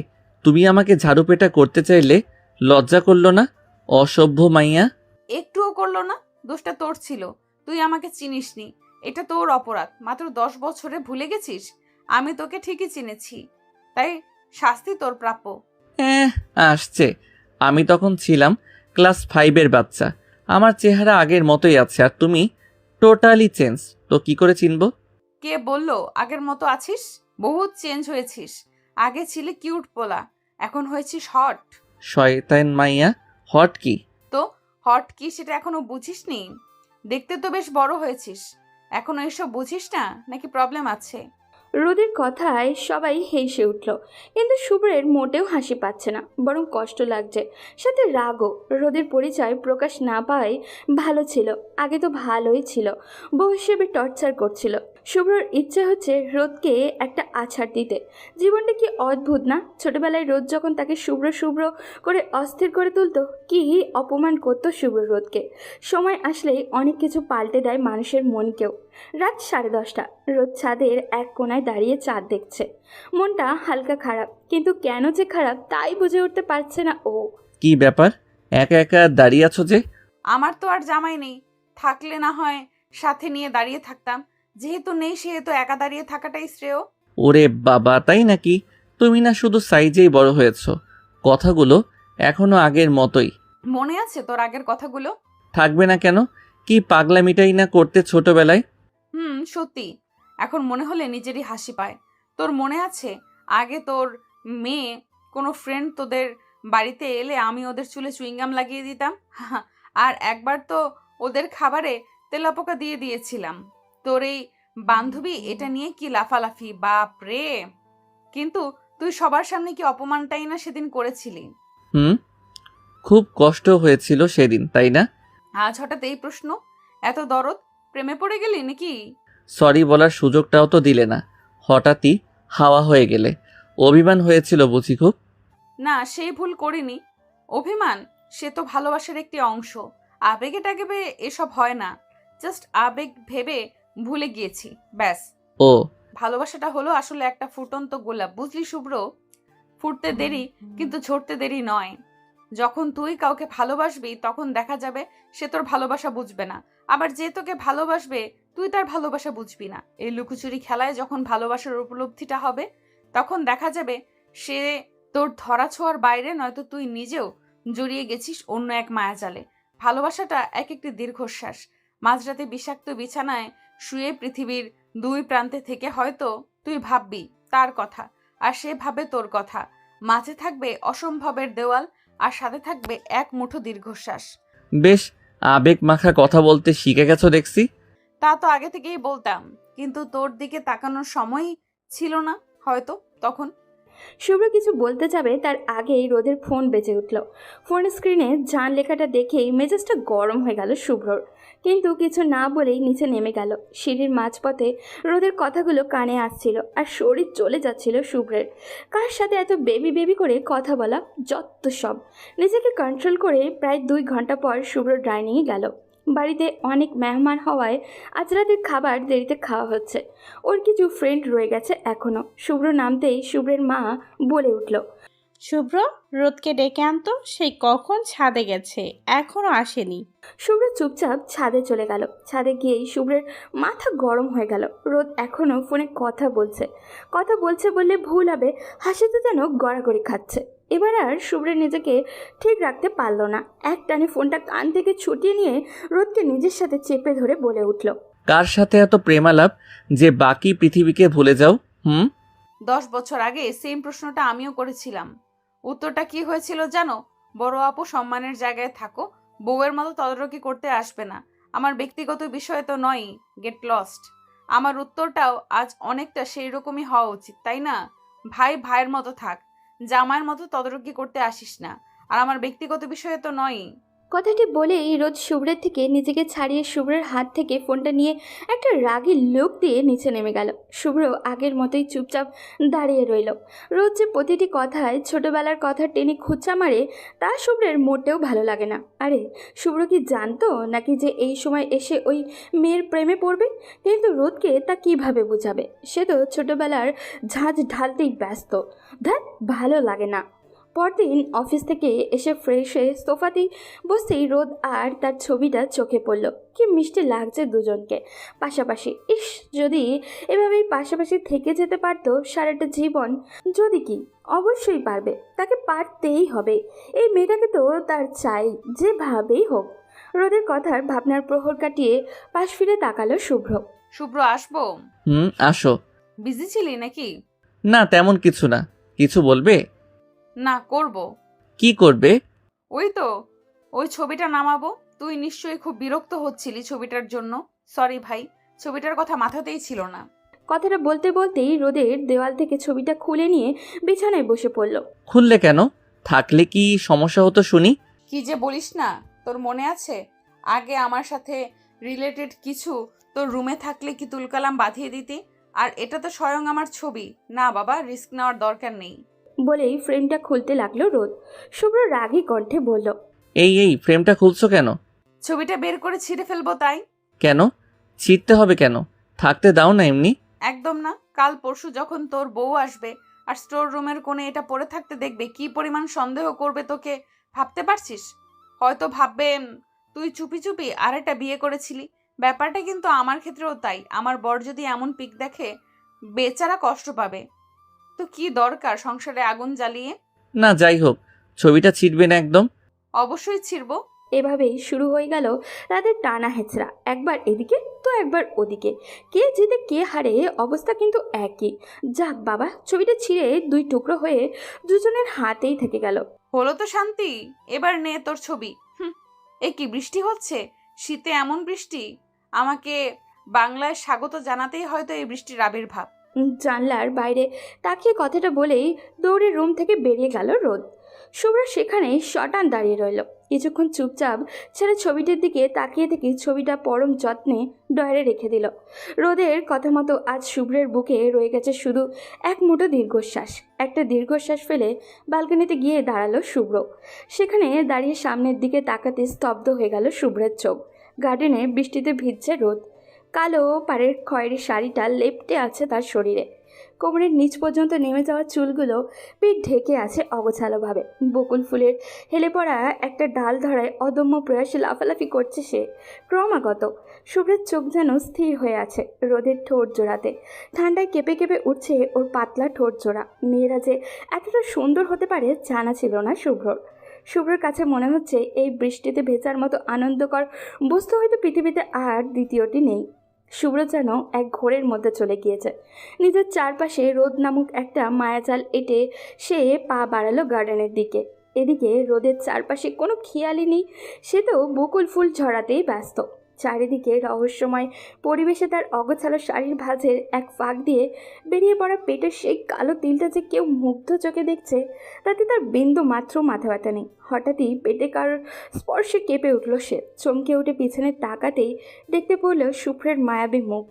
তুমি আমাকে ঝাড়ুপেটা করতে চাইলে লজ্জা করলো না? অসভ্য মাইয়া। একটুও করলো না। দোষটা তোর ছিল, তুই আমাকে চিনিসনি। এটা তোর অপরাধ। মাত্র 10 বছরে ভুলে গেছিস? আমি তোকে ঠিকই চিনেছি, তাই শাস্তি তোর প্রাপ্য। আসছে। আমি তখন ছিলাম ক্লাস 5-এর বাচ্চা। আমার চেহারা আগের মতোই আছে, আর তুমি টোটালি চেঞ্জ। তো কি করে চিনবো? কে বললো আগের মতো আছিস? বহুত চেঞ্জ হয়েছিস। আগে ছিলে কিউট পোলা, এখন হয়েছিস হট। শয়তান মাইয়া। হট কি? তো হট কি সেটা এখনো বুঝিসনি? দেখতে তো বেশ বড় হয়েছিস, এখনো এসব বুঝিস না নাকি প্রবলেম আছে? রোদের কথায় সবাই হেসে উঠল, কিন্তু শুভ্রের মোটেও হাসি পাচ্ছে না, বরং কষ্ট লাগছে, সাথে রাগও। রোদের পরিচয় প্রকাশ না পাওয়াই ভালো ছিল। আগে তো ভালোই ছিল, বউ হিসেবে টর্চার করছিল। শুভ্রর ইচ্ছে হচ্ছে রোদকে একটা আছাড় দিতে। জীবনটা কি অদ্ভুত না? ছোটবেলায় রোদ যখন তাকে শুভ্র শুভ্র করে অস্থির করে তুলতো, কি অপমান করতো শুভ্র রোদকে। সময় আসলেই অনেক কিছু পাল্টে দেয় মানুষের মনকেও। রাত 10:30, রোদ ছাদের এক কোণায় দাঁড়িয়ে চাঁদ দেখছে। মনটা হালকা খারাপ, কিন্তু কেন যে খারাপ তাই বুঝে উঠতে পারছে না ও। কি ব্যাপার, একা একা দাঁড়িয়ে আছো যে? আমার তো আর জামাই নেই, থাকলে না হয় সাথে নিয়ে দাঁড়িয়ে থাকতাম, যেহেতু নেই সেহেতু একা দাঁড়িয়ে থাকাটাই শ্রেয়। ওরে বাবা, তাই নাকি? তুমি না শুধু সাইজেই বড় হয়েছো, কথাগুলো এখনো আগের মতোই। মনে আছে তোর আগের কথাগুলো? থাকবে না কেন? কি পাগলামিটাই না করতে ছোটবেলায়। সত্যি, এখন মনে হলে নিজেরই হাসি পায়। তোর মনে আছে আগে তোর মেয়ে কোনো ফ্রেন্ড তোদের বাড়িতে এলে আমি ওদের চুলে চুইংগাম লাগিয়ে দিতাম, আর একবার তো ওদের খাবারে তেলাপোকা দিয়ে দিয়েছিলাম। তোর এই বান্ধবী এটা নিয়ে কি লাফালাফি, বাপ রে! কিন্তু তুই সবার সামনে কি অপমানটাই না সেদিন করেছিলি। হুম, খুব কষ্ট হয়েছিল সেদিন, তাই না? আজ হঠাৎ এই প্রশ্ন, এত দরদ, প্রেমে পড়ে গেলি নাকি? সরি বলার সুযোগটাও তো দিলে না, হঠাৎই হাওয়া হয়ে গেলে। অভিমান হয়েছিল বুঝি খুব? না, সেই ভুল করিনি। অভিমান সে তো ভালোবাসার একটি অংশ। আবেগে টাগেবে এসব হয় না, জাস্ট আবেগ ভেবে ভুলে গিয়েছি, ব্যাস। ও ভালোবাসাটা হলো আসলে একটা ফুটন্ত গোলাপ, বুঝলি শুভ্র? ফুটতে দেরি কিন্তু ঝরতে দেরি নয়। যখন তুই কাউকে ভালোবাসবি তখন দেখা যাবে সে তোর ভালোবাসা বুঝবে না, আবার যে তোকে ভালোবাসবে তুই তার ভালোবাসা বুঝবি না। এই লুকোচুরি খেলায় যখন ভালোবাসার উপলব্ধিটা হবে তখন দেখা যাবে সে তোর ধরাছোঁয়ার বাইরে, নয়তো তুই নিজেও জড়িয়ে গেছিস অন্য এক মায়াজালে। ভালোবাসাটা এক একটি দীর্ঘশ্বাস। মাঝরাতে বিষাক্ত বিছানায় শুয়ে পৃথিবীর দুই প্রান্তে থেকে হয়তো তুই ভাববি তার কথা, আর সে ভাবে তোর কথা। মাঝে থাকবে অসম্ভবের দেওয়াল, আর সাথে থাকবে এক মুঠো দীর্ঘশ্বাস। বেশ আবেগ মাখা কথা বলতে শিখে গেছো দেখছি। তা তো আগে থেকেই বলতাম, কিন্তু তোর দিকে তাকানোর সময়ই ছিল না হয়তো তখন। শুভ্র কিছু বলতে যাবে তার আগেই রোদের ফোন বেজে উঠল। ফোন স্ক্রিনে জান লেখাটা দেখেই মেজাজটা গরম হয়ে গেল শুভ্রর, কিন্তু কিছু না বলেই নিচে নেমে গেল। সিঁড়ির মাঝপথে রোদের কথাগুলো কানে আসছিল আর শরীর চলে যাচ্ছিল শুভ্রের। কার সাথে এত বেবি বেবি করে কথা বলা, যত সব। নিজেকে কন্ট্রোল করে প্রায় 2 ঘন্টা পর শুভ্র ডাইনিংয়ে গেল। বাড়িতে অনেক মেহমান হওয়ায় আজ রাতের খাবার দেরিতে খাওয়া হচ্ছে। ওর কিছু ফ্রেন্ড রয়ে গেছে এখনো। শুভ্র নামতেই শুভ্রের মা বলে উঠল, শুভ্র, রোদকে ডেকে আনতো, সেই কখন ছাদে গেছে, এখনো আসেনি। শুভ্র চুপচাপ ছাদে চলে গেল। ছাদে গিয়েই শুভ্রের মাথা গরম হয়ে গেল। রোদ এখনও ফোনে কথা বলছে বললে ভুল হবে, হাসিতে যেন গড়াগড়ি খাচ্ছে। এবার আর শুভ্রের নিজেকে ঠিক রাখতে পারল না। এক টানে ফোনটা কান থেকে ছুটিয়ে নিয়ে রোদকে নিজের সাথে চেপে ধরে বলে উঠল, কার সাথে এত প্রেমালাপ যে বাকি পৃথিবীকে ভুলে যাও? 10 বছর আগে সেম প্রশ্নটা আমিও করেছিলাম। উত্তরটা কি হয়েছিল জানো? বড় আপু, সম্মানের জায়গায় থাকো, বউয়ের মতো তদারকি করতে আসবে না। আমার ব্যক্তিগত বিষয় তো নয়, গেট লস্ট। আমার উত্তরটাও আজ অনেকটা সেই রকমই হওয়া উচিত, তাই না? ভাই ভাইয়ের মতো থাক, জামাইয়ের মতো তদারকি করতে আসিস না। আর আমার ব্যক্তিগত বিষয়ে তো নয়। কথাটি বলেই রোদ শুভ্রের থেকে নিজেকে ছাড়িয়ে শুভ্রের হাত থেকে ফোনটা নিয়ে একটা রাগী লোক দিয়ে নিচে নেমে গেল। শুভ্র আগের মতোই চুপচাপ দাঁড়িয়ে রইল। রোদ যে প্রতিটি কথায় ছোটবেলার কথা টেনে খুঁচা মারে তা শুভ্রের মোটেও ভালো লাগে না। আরে শুভ্র কি জানতো নাকি যে এই সময় এসে ওই মেয়ের প্রেমে পড়বে? কিন্তু রোদকে তা কিভাবে বোঝাবে? সে তো ছোটবেলার ঝাঁঝ ঢালতেই ব্যস্ত। ধ্যাৎ, ভালো লাগে না। পরদিন অফিস থেকে এসে ফ্রেশ হয়ে সোফাতেই বসেই রোদ আর তার ছবিটা চোখে পড়ল। কি মিষ্টি লাগছে দুজনকে পাশাপাশি। ইস, যদি এভাবেই পাশাপাশি থেকে যেতে পারতো সারাটা জীবন। যদি কি, অবশ্যই পারবে, তাকে পারতেই হবে। এই মেয়েটাকে তো তার চাই, যেভাবেই হোক। রোদের কথার ভাবনার প্রহর কাটিয়ে পাশ ফিরে তাকালো শুভ্র। শুভ্র, আসবো? আসো। বিজি ছিলি নাকি? না, তেমন কিছু না। কিছু বলবে? না, করব। কি করবে? ওই তো, ওই ছবিটা নামাবো। তুই নিশ্চয়ই খুব বিরক্ত হচ্ছিলি ছবিটার জন্য। সরি ভাই, ছবিটার কথা মাথাতেই ছিল না। কথাটা বলতে বলতেই রোদের দেওয়াল থেকে ছবিটা খুলে নিয়ে বিছানায় বসে পড়ল। খুললে কেন? থাকলে কি সমস্যা হতো শুনি? কি যে বলিস না, তোর মনে আছে আগে আমার সাথে রিলেটেড কিছু তোর রুমে থাকলে কি তুলকালাম বাঁধিয়ে দিতি? আর এটা তো স্বয়ং আমার ছবি। না বাবা, রিস্ক নেওয়ার দরকার নেই। বলেই ফ্রেমটা খুলতে লাগলো রোদ। শুভ্র রাগী কণ্ঠে বলল, এই ফ্রেমটা খুলছো কেন? ছবিটা বের করে ছিঁড়ে ফেলবো তাই। কেন ছিঁড়তে হবে কেন? থাকতে দাও না এমনি। একদম না। কাল পরশু যখন তোর বউ আসবে আর স্টোর রুমের কোণে এটা পড়ে থাকতে দেখবে, কি পরিমাণ সন্দেহ করবে তোকে ভাবতে পারছিস? হয়তো ভাববে তুই চুপি চুপি আরেকটা বিয়ে করেছিলি। ব্যাপারটা কিন্তু আমার ক্ষেত্রেও তাই। আমার বর যদি এমন পিক দেখে, বেচারা কষ্ট পাবে। তো কি দরকার সংসারে আগুন জ্বালিয়ে? না যাই হোক, ছবিটা ছিটবে না একদম। অবশ্যই ছিড়বো। এভাবেই শুরু হয়ে গেল তাদের টানা হেঁচড়া, একবার এদিকে তো একবার ওদিকে। কে জিতে কে হারে অবস্থা কিন্তু একই। যাক বাবা, ছবিটা ছিঁড়ে দুই টুকরো হয়ে দুজনের হাতেই থেকে গেল। হলো তো শান্তি, এবার নে তোর ছবি। এ কি বৃষ্টি হচ্ছে? শীতে এমন বৃষ্টি? আমাকে বাংলায় স্বাগত জানাতেই হয়তো এই বৃষ্টির আবির্ভাব। জানলার বাইরে তাকিয়ে কথাটা বলেই দৌড়ে রুম থেকে বেরিয়ে গেল রোদ। শুভ্র সেখানেই শটান দাঁড়িয়ে রইল। কিছুক্ষণ চুপচাপ ছেলে ছবিটির দিকে তাকিয়ে থেকে ছবিটা পরম যত্নে ডয়ারে রেখে দিল। রোদের কথা মতো আজ শুভ্রের বুকে রয়ে গেছে শুধু এক মুঠো দীর্ঘশ্বাস। একটা দীর্ঘশ্বাস ফেলে বালকনিতে গিয়ে দাঁড়ালো শুভ্র। সেখানে দাঁড়িয়ে সামনের দিকে তাকাতে স্তব্ধ হয়ে গেল শুভ্রের চোখ। গার্ডেনে বৃষ্টিতে ভিজছে রোদ। কালো পাড়ের খয়েরি শাড়িটা লেপ্টে আছে তার শরীরে। কোমরের নিচ পর্যন্ত নেমে যাওয়া চুলগুলো পিঠ ঢেকে আছে অগোছালোভাবে। বকুল ফুলের হেলে পড়া একটা ডাল ধরায় অদম্য প্রয়াসে লাফালাফি করছে সে ক্রমাগত। শুভ্রের চোখ যেন স্থির হয়ে আছে রোদের ঠোঁট জোড়াতে। ঠান্ডায় কেঁপে কেঁপে উঠছে ওর পাতলা ঠোঁট জোড়া। মেয়েরা যে এতটা সুন্দর হতে পারে জানা ছিল না শুভ্রর। শুভ্রের কাছে মনে হচ্ছে এই বৃষ্টিতে ভেজার মতো আনন্দকর বস্তু হয়তো পৃথিবীতে আর দ্বিতীয়টি নেই। শুভ্র যেন এক ঘোরের মধ্যে চলে গিয়েছে। নিজের চারপাশে রোদ নামক একটা মায়াজাল এঁটে সে পা বাড়ালো গার্ডেনের দিকে। এদিকে রোদের চারপাশে কোনো খেয়ালই নেই, সে তো বকুল ফুল ঝরাতেই ব্যস্ত। চারিদিকে রহস্যময় পরিবেশে তার অগোছালো শাড়ির ভাঁজের এক ফাঁক দিয়ে বেরিয়ে পড়া পেটের সেই কালো তিলটা যে কেউ মুগ্ধ চোখে দেখছে, তাতে তার বিন্দু মাত্র মাথা ব্যথা নেই। হঠাৎই পেটে কারোর স্পর্শে কেঁপে উঠল সে। চমকে উঠে পিছনে তাকাতেই দেখতে পড়ল শুভ্রের মায়াবী মুখ।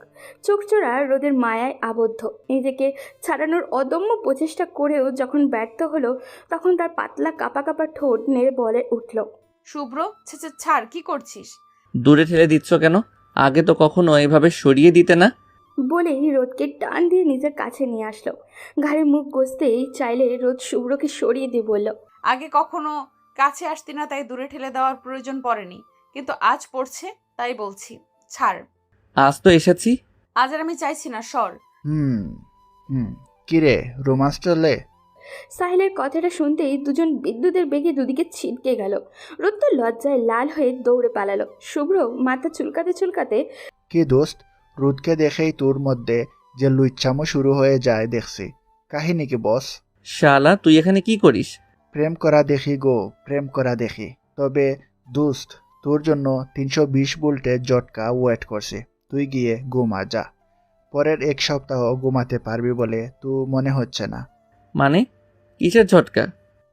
চোখচোরা রোদের মায়ায় আবদ্ধ। নিজেকে ছাড়ানোর অদম্য প্রচেষ্টা করেও যখন ব্যর্থ হলো, তখন তার পাতলা কাপা কাপা ঠোঁট নেড়ে বলে উঠল, শুভ্র, ছাড়, কি করছিস? দূরে ঠেলে দিচ্ছ কেন? আগে তো কখনো এভাবে সরিয়ে দিতে না। বলেই রোদকে টান দিয়ে নিজের কাছে নিয়ে আসলো। ঘাড়ে মুখ ঘষতেই চাইলে রোদ শুভ্রকে সরিয়ে দিয়ে বলল, আগে কখনো কাছে আসতি না, তাই দূরে ঠেলে দেওয়ার প্রয়োজন পড়েনি, কিন্তু আজ পড়ছে তাই বলছি, ছাড়। আজ তো এসেছি। আজ আর আমি চাইছি না, সর। হুম হুম কিরে, রোমান্স চলে? সাহিলের কথাটা শুনতেই দুজন বিদ্যুতের বেগে দুদিকে ছিটকে গেল। রোদ তো লজ্জায় লাল হয়ে দৌড়ে পালালো। শুভ্র মাথা চুলকাতে চুলকাতে, কি দোস্ত, রোদকে দেখেই তোর মধ্যে যে লুচ্ছামো শুরু হয়ে যায় দেখছি। কাহিনী কি বস? শালা, তুই এখানে কি করিস? প্রেম করা দেখি গো, প্রেম করা দেখি। তবে দোস্ত, তোর জন্য 320 ভোল্টের জটকা ওয়েট করছে। তুই গিয়ে ঘুমা যা। পরের এক সপ্তাহ ঘুমাতে পারবি বলে তো মনে হচ্ছে না। মানে কিসের ঝটকা?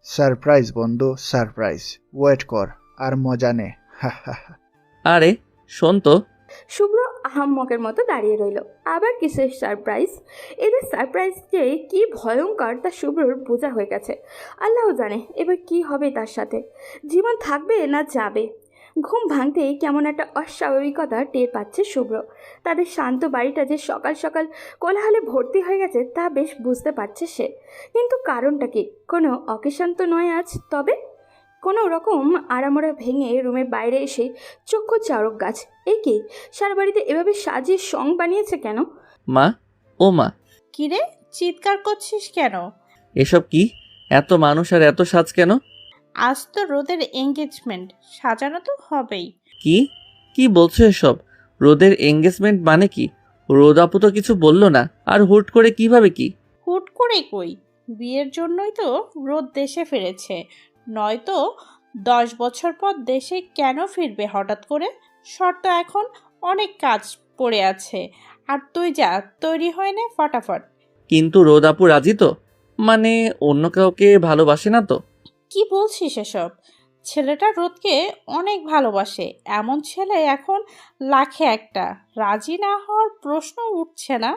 সারপ্রাইজ বন্ধু, সারপ্রাইজ। ওয়েট কর আর মজা নে। হা হা হা। আরে শোন তো। শুভ্র আহাম্মকের মতো দাঁড়িয়ে রইল। আবার কিসের সারপ্রাইজ? এদের সারপ্রাইজ যে কি ভয়ঙ্কর তা শুভ্রর বোঝা হয়ে গেছে। আল্লাহ জানে এবার কি হবে তার সাথে। জীবন থাকবে না যাবে। ঘুম ভাঙতেই কেমন একটা অস্বাভাবিকতা টের পাচ্ছে শুভ্র। তাদের শান্ত বাড়িটা যে সকাল সকাল কোলাহলে ভর্তি হয়ে গেছে তা বেশ বুঝতে পারছে সে। কিন্তু কারণটা কি? কোনো অকেশান তো নয় আজ। তবে কোনো রকম আড়ামোড়া ভেঙে রুমের বাইরে এসে চক্ষু চারক গাছ। এ কি, সারা বাড়িতে এভাবে সাজিয়ে সং বানিয়েছে কেন? মা, ও মা। কিরে, চিৎকার করছিস কেন? এসব কি? এত মানুষ আর এত সাজ কেন? আজ তো রোদের এঙ্গেজমেন্ট, সাজানো তো হবেই। কি কি বলছো এসব? রোদের এঙ্গেজমেন্ট মানে কি? রোদ আপু তো কিছু বললো না, আর হুট করে কিভাবে কি? হুট করে কই, বিয়ের জন্যই তো রোদ দেশে ফিরেছে। নয়তো 10 বছর পর দেশে কেন ফিরবে হঠাৎ করে? শর্ত এখন অনেক কাজ পড়ে আছে। আর তুই যা, তৈরি হয় না ফটাফট। কিন্তু রোদ আপু রাজি তো? মানে অন্য কাউকে ভালোবাসে না তো? কি বলছিস এসব? ছেলেটা রোদকে অনেক ভালোবাসে, এমন ছেলে এখন লাখে একটা। রাজি না হওয়ার প্রশ্ন উঠছে না।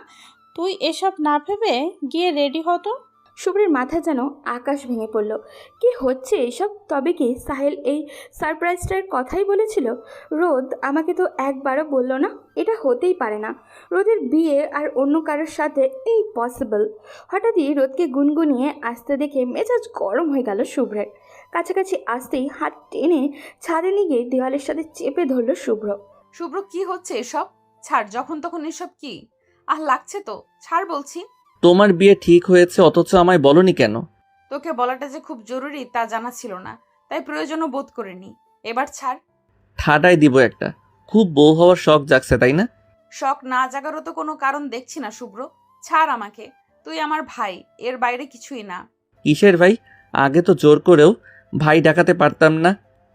তুই এসব না ভেবে গিয়ে রেডি হতো। শুভ্রের মাথা যেন আকাশ ভেঙে পড়ল। কি হচ্ছে এসব? তবে কি সাহেল এই সারপ্রাইজটার কথাই বলেছিল? রোদ আমাকে তো একবারও বলল না। এটা হতেই পারে না। রোদের বিয়ে আর অন্য কারোর সাথে ইম্পসিবল। হঠাৎই রোদকে গুনগুনিয়ে আসতে দেখে মেজাজ গরম হয়ে গেল শুভ্রের। কাছাকাছি আসতেই হাত টেনে ছাদে নিয়ে গিয়ে দেওয়ালের সাথে চেপে ধরল শুভ্র। শুভ্র কি হচ্ছে এসব? ছাড়, যখন তখন এসব কি? লাগছে তো, ছাড় বলছি। তোমার বিয়ে ঠিক হয়েছে অথচ আমায় বলনি কেন? তোকে বলাটা যে খুব জরুরি তা জানা ছিল না, তাই প্রয়োজনও বোধ করিনি। এবার ছাড়। ঠাডাই দিব একটা। খুব বউ হওয়ার শখ জাগছে তাই না? শখ না জাগারও তো কোনো কারণ দেখছি না শুভ্র। ছাড় আমাকে, তুই আমার ভাই, এর বাইরে কিছুই না। কিসের ভাই? আগে তো জোর করেও ভাই ডাকাতে পারতাম না,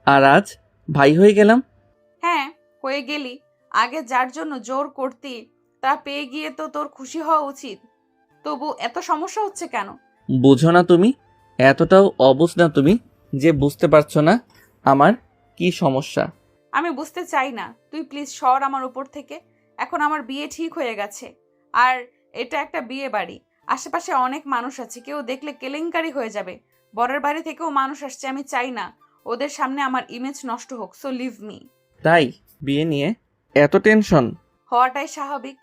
আর আজ ভাই হয়ে গেলাম। হ্যাঁ, হয়ে গেলি। আগে যার জন্য জোর করতি তা পেয়ে গিয়ে তো তোর খুশি হওয়া উচিত। তবু এত সমস্যা হচ্ছে কেন? বুঝো না তুমি? এতটাও অবুঝ না তুমি যে বুঝতে পারছো না আমার কি সমস্যা। আমি বুঝতে চাই না, তুই প্লিজ সর আমার উপর থেকে। এখন আমার বিয়ে ঠিক হয়ে গেছে, আর এটা একটা বিয়ে বাড়ি। আশেপাশে অনেক মানুষ আছে, কেউ দেখলে কেলেঙ্কারি হয়ে যাবে। বরের বাড়ি থেকেও মানুষ আসছে, আমি চাই না ওদের সামনে আমার ইমেজ নষ্ট হোক। So leave me. তাই বিয়ে নিয়ে এত টেনশন? হওয়াটাই স্বাভাবিক।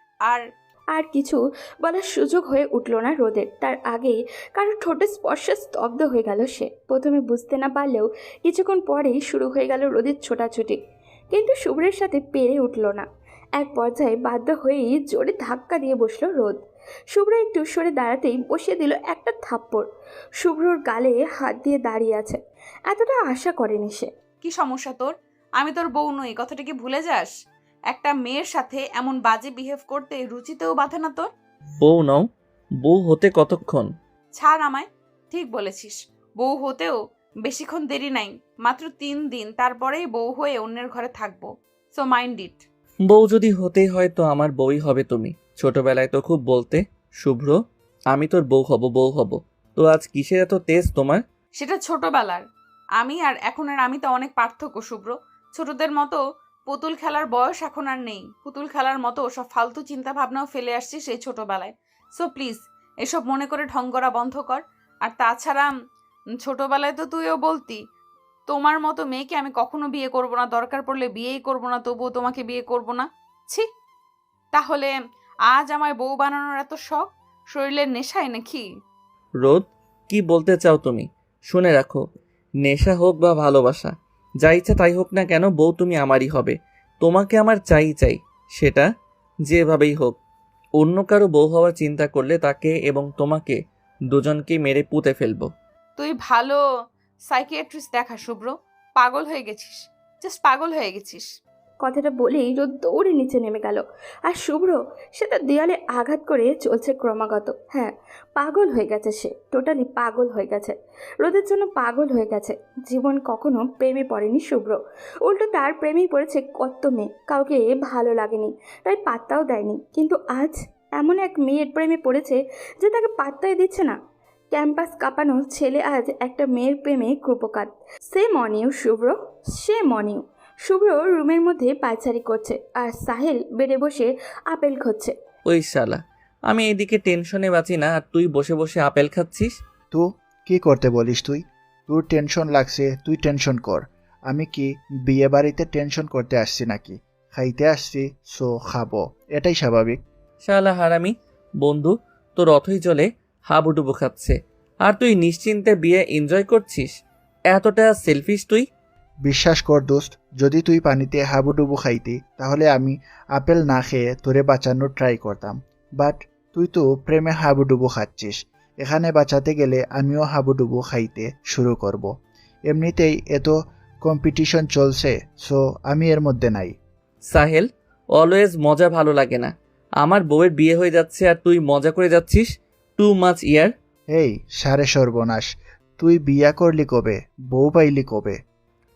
আর কিছু বলার সুযোগ হয়ে উঠল না রোদের। তার আগেই কারোর ঠোঁটে স্পর্শে স্তব্ধ হয়ে গেল সে। প্রথমে বুঝতে না পারলেও কিছুক্ষণ পরেই শুরু হয়ে গেল রোদের ছোটাছুটি, কিন্তু শুভ্রের সাথে পেরে উঠল না। এক পর্যায়ে বাধ্য হয়েই জোরে ধাক্কা দিয়ে বসলো রোদ। শুভ্র একটু সরে দাঁড়াতেই বসিয়ে দিল একটা থাপ্পড়। শুভ্রর গালে হাত দিয়ে দাঁড়িয়ে আছে, এতটা আশা করেনি সে। কি সমস্যা তোর? আমি তোর বউ নই, কথাটা কি ভুলে যাস? একটা মেয়ের সাথে এমন বাজে বিহেভ করতে রুচিতেও বাধে না তোর? বউ নও? বউ হতে কতক্ষণ? ছাড় আমায়। ঠিক বলেছিস, বউ হতেও বেশিক্ষণ দেরি নাই, মাত্র 3 দিন, তারপরেই বউ হয়ে অন্যের ঘরে থাকবো। So mind it. বউ যদি হতেই হয় তো আমার বউই হবে তুমি। ছোটবেলায় তো খুব বলতে, শুভ্র আমি তোর বউ হব, বউ হব। তো আজ কিসের এত তেজ তোমার? সেটা ছোটবেলার আমি আর এখনের আমি তো অনেক পার্থক্য শুভ্র। ছোটদের মতো পুতুল খেলার বয়স এখন আর নেই। পুতুল খেলার মতো সব ফালতু চিন্তা ভাবনাও ফেলে আসছি সেই ছোটবেলায়। সো প্লিজ এসব মনে করে ঢং করা বন্ধ কর। আর তাছাড়া ছোটবেলায় তো তুইও বলতি তোমার মতো মেয়েকে আমি কখনো বিয়ে করব না, দরকার পড়লে বিয়েই করব না, তবুও তোমাকে বিয়ে করব না। ছি! তাহলে আজ আমায় বউ বানানোর এত শখ শরীরের নেশায় নাকি? রোদ, কি বলতে চাও তুমি? শুনে রাখো, নেশা হোক বা ভালোবাসা, যা ইচ্ছা তাই হোক না কেন, বউ তুমি আমারই হবে। তোমাকে আমার চাই চাই, সেটা যেভাবেই হোক। অন্য কারো বউ হওয়ার চিন্তা করলে তাকে এবং তোমাকে দুজনকে মেরে পুঁতে ফেলবো। তুই ভালো সাইকিয়াট্রিস্ট দেখা শুভ্র। পাগল হয়ে গেছিস, জাস্ট পাগল হয়ে গেছিস। কথাটা বলেই রোদ দৌড়ে নিচে নেমে গেল। আর শুভ্র, সে তো দেয়ালে আঘাত করে চলছে ক্রমাগত। হ্যাঁ, পাগল হয়ে গেছে সে, টোটালি পাগল হয়ে গেছে। রোদের জন্য পাগল হয়ে গেছে। জীবন কখনো প্রেমে পড়েনি শুভ্র, উল্টো তার প্রেমেই পড়েছে কত মেয়ে। কাউকে ভালো লাগেনি তাই পাত্তাও দেয়নি, কিন্তু আজ এমন এক মেয়ের প্রেমে পড়েছে যে তাকে পাত্তাই দিচ্ছে না। ক্যাম্পাস কাঁপানো ছেলে আজ একটা মেয়ের প্রেমে ক্রুপকাত। সে মনিউ শুভ্র, সে মনিউ। শুভ্র রুমের মধ্যে পায়চারি করছে আর সাহেল বেডে বসে আপেল খাচ্ছে। ওই শালা, আমি এদিকে টেনশনে বাঁচি না আর তুই বসে বসে আপেল খাচ্ছিস। তো কি করতে বলিস তুই? তোর টেনশন লাগছে, তুই টেনশন কর। আমি কি বিয়ে বাড়িতে টেনশন করতে আসছি নাকি? খাইতে আসছি, সো খাবো, এটাই স্বাভাবিক। শালা হারামি বন্ধু, তোর অথই জলে হাবুডুবু খাচ্ছে আর তুই নিশ্চিন্তে বিয়ে এনজয় করছিস। এতটা সেলফিশ তুই? বিশ্বাস কর দোস্ত, যদি তুই পানিতে হাবুডুবু খাইতি তাহলে আমি আপেল না খেয়ে তোরে বাঁচানোর ট্রাই করতাম। বাট তুই তো প্রেমে হাবুডুবু খাচ্ছিস, এখানে বাঁচাতে গেলে আমিও হাবুডুবু খাইতে শুরু করব। এমনিতেই এত কম্পিটিশন চলছে, সো আমি এর মধ্যে নাই। সাহেল, অলওয়েজ মজা ভালো লাগে না। আমার বউয়ের বিয়ে হয়ে যাচ্ছে আর তুই মজা করে যাচ্ছিস। টু মাচ ইয়ার। এই সারে সর্বনাশ, তুই বিয়া করলি কবে, বউ পাইলি কবে?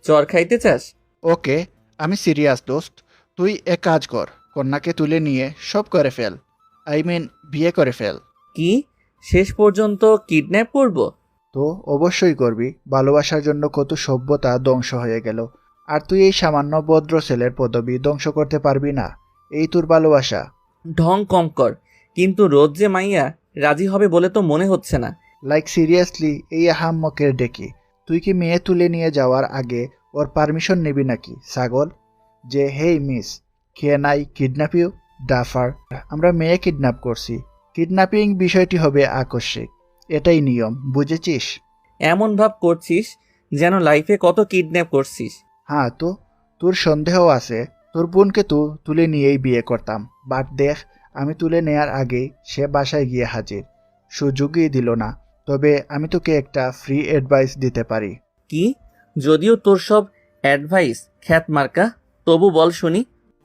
চর খাইতে চাস? ওকে, আমি সিরিয়াস দোস্ত। তুই এক কাজ কর, কন্যাকে তুলে নিয়ে সব করে ফেল, আই মিন বিয়ে করে ফেল। কি শেষ পর্যন্ত কিডন্যাপ করব? তো অবশ্যই করবি, ভালোবাসার জন্য কত সভ্যতা ধ্বংস হয়ে গেল, আর তুই এই সামান্য ভদ্র ছেলের পদবি ধ্বংস করতে পারবি না। এই তোর ভালোবাসা? ঢং কম কর। কিন্তু রোজ যে মাইয়া রাজি হবে বলে তো মনে হচ্ছে না। লাইক সিরিয়াসলি, এই আহাম্মকের ডেকে তুই কি মেয়ে তুলে নিয়ে যাওয়ার আগে ওর পারমিশন নিবি নাকি ছাগল? যে hey miss, can I kidnap you? Duffer, আমরা মেয়ে কিডন্যাপ করছি, কিডন্যাপিং বিষয়টি হবে আকস্মিক, এটাই নিয়ম, বুঝেছিস? এমন ভাব করছিস যেন লাইফে কত কিডন্যাপ করছিস। হ্যাঁ তো তোর সন্দেহ আছে তোর বোনকে তো তুলে নিয়েই বিয়ে করতাম, বাট দেখ আমি তুলে নেয়ার আগেই সে বাসায় গিয়ে হাজির, সুযোগই দিল না। তবে আমি তোকে একটা ফ্রি অ্যাডভাইস দিতে পারি। কি? যদিও তোর সব অ্যাডভাইস খ্যাত মার্কা, তবু বল শুনি।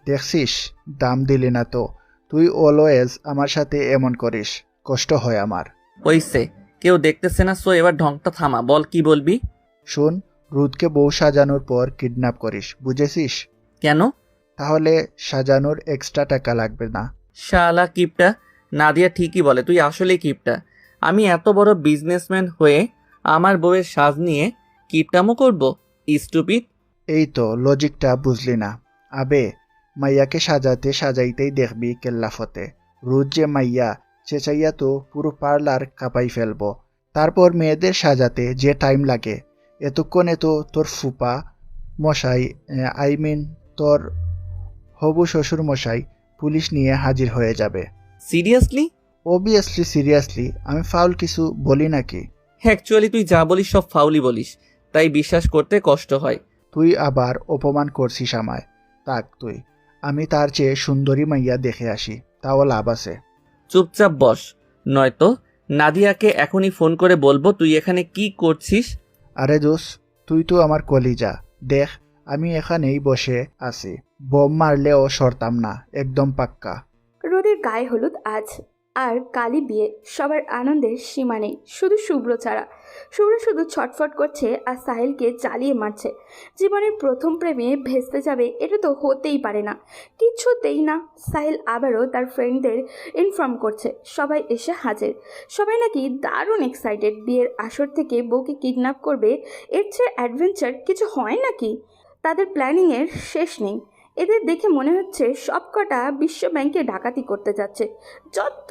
দেখছিস, দাম দিলি না তো। তুই অলওয়েজ আমার সাথে এমন করিস, কষ্ট হয় আমার। ওইসে, কেউ দেখতেছে না, সো এবার ঢংটা থামা, বল কি বলবি। শোন, রুদকে বউ সাজানোর পর কিডন্যাপ করিস, বুঝেছিস? কেন? তাহলে সাজানোর এক্সট্রা টাকা লাগবে না। শালা কিপটা। নাদিয়া ঠিকই বলে, তুই আসলেই কিপটা। আমি এত বড় বিজনেসম্যান হয়ে আমার বউয়ের সাজ নিয়ে কিপটামো করব? স্টুপিড। এই তো লজিকটা বুঝলি না। আবে, মাইয়াকে সাজাতে সাজাইতেই দেখবি কেল্লাফতে। রোজ যে মাইয়া চেঁচাইয়া তো পুরো পার্লার কাঁপাই ফেলবো। তারপর মেয়েদের সাজাতে যে টাইম লাগে, এতক্ষণে তো তোর ফুপা মশাই, আই মিন তোর হবু শ্বশুর মশাই পুলিশ নিয়ে হাজির হয়ে যাবে। সিরিয়াসলি? অবভিয়াসলি সিরিয়াসলি, আমি ফাউল কিছু বলি নাকি? অ্যাকচুয়ালি তুই যা বলিস সব ফাউলি বলিস, তাই বিশ্বাস করতে কষ্ট হয়। তুই আবার অপমান করছিস আমায়। তাক তুই, আমি তার চেয়ে সুন্দরী মাইয়া দেখে আসি, তাও লাভ আছে। চুপচাপ বস, নয়তো নাদিয়াকে এখনই ফোন করে বলবো তুই এখানে কি করছিস। আরে দোস, তুই তো আমার কলিজা। দেখ, আমি এখানেই বসে আছি, বোম মারলেও সরতাম না, একদম পাক্কা। রোদের গায়ে হলুদ আজ, আর কালি বিয়ে, সবার আনন্দের সীমা নেই, শুধু শুভ্র ছাড়া। শুভ্র শুধু ছটফট করছে আর সাহিলকে জ্বালিয়ে মারছে। জীবনের প্রথম প্রেমে ভেস্তে যাবে, এটা তো হতেই পারে না, কিছুতেই না। সাহিল আবারও তার ফ্রেন্ডদের ইনফর্ম করছে, সবাই এসে হাজির। সবাই নাকি দারুণ এক্সাইটেড, বিয়ের আসর থেকে বউকে কিডন্যাপ করবে। এর চেয়ে অ্যাডভেঞ্চার কিছু হয় নাকি? তাদের প্ল্যানিংয়ের শেষ নেই। এদের দেখে মনে হচ্ছে সব কটা বিশ্ব ব্যাংকে ডাকাতি করতে যাচ্ছে। যত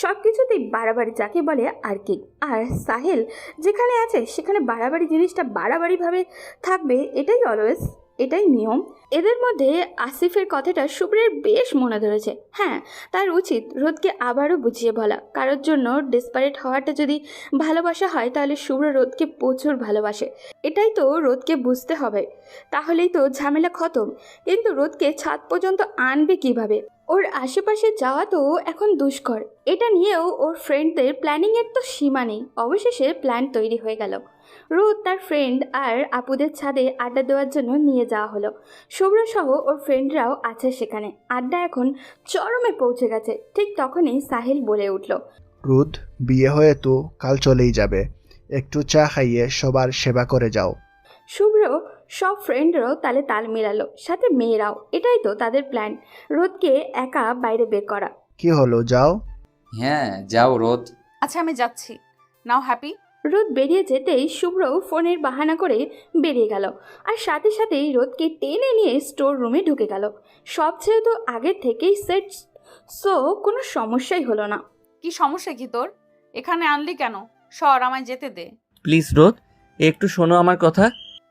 সব কিছুতেই বাড়াবাড়ি যাকে বলে আর কি। আর সাহেল যেখানে আছে সেখানে বাড়াবাড়ি জিনিসটা বাড়াবাড়িভাবে থাকবে, এটাই অলওয়েজ, এটাই নিয়ম। এদের মধ্যে আসিফের কথাটা শুভ্রের বেশ মনে ধরেছে। হ্যাঁ, তার উচিত রোদকে আবারও বুঝিয়ে বলা। কারোর জন্য ডেসপারেট হওয়াটা যদি ভালোবাসা হয়, তাহলে শুভ্র রোদকে প্রচুর ভালোবাসে, এটাই তো রোদকে বুঝতে হবে। তাহলেই তো ঝামেলা খতম। কিন্তু রোদকে ছাদ পর্যন্ত আনবে কিভাবে? ওর আশেপাশে যাওয়া তো এখন দুষ্কর। এটা নিয়েও ওর ফ্রেন্ডদের প্ল্যানিংয়ের তো সীমা নেই। অবশেষে প্ল্যান তৈরি হয়ে গেল। রোদ তার ফ্রেন্ড আর আপুদের ছাদে আড্ডা দেওয়ার জন্য নিয়ে যাওয়া হলো। শুভ্র সহ ওর ফ্রেন্ডরাও আছে সেখানে। আড্ডা এখন চরমে পৌঁছে গেছে। ঠিক তখনই সাহিল বলে উঠল, রুদ, বিয়ে হয়ে তো কাল চলেই যাবে, একটু চা খাইয়ে সবার সেবা করে যাও। শুভ্র সব ফ্রেন্ডরাও তালে তাল মেলালো, সাথে মেয়েরাও। এটাই তো তাদের প্ল্যান, রোদকে একা বাইরে বের করা। কি হলো, যাও। হ্যাঁ যাও রোদ। আচ্ছা আমি যাচ্ছি, নাও হ্যাপি। রোদ বেরিয়ে যেতেই শুভ্র ফোনের বাহানা করে বেরিয়ে গেল, আর সাথে সাথেই রোদকে টেনে নিয়ে স্টোর রুমে ঢুকে গেল। সব যেহেতু আগের থেকেই সেট, সো কোনো সমস্যাই হলো না। কি সমস্যা কি তোর? এখানে আনলি কেন? সর, আমায় যেতে দে। প্লিজ রোদ, একটু শোনো আমার কথা।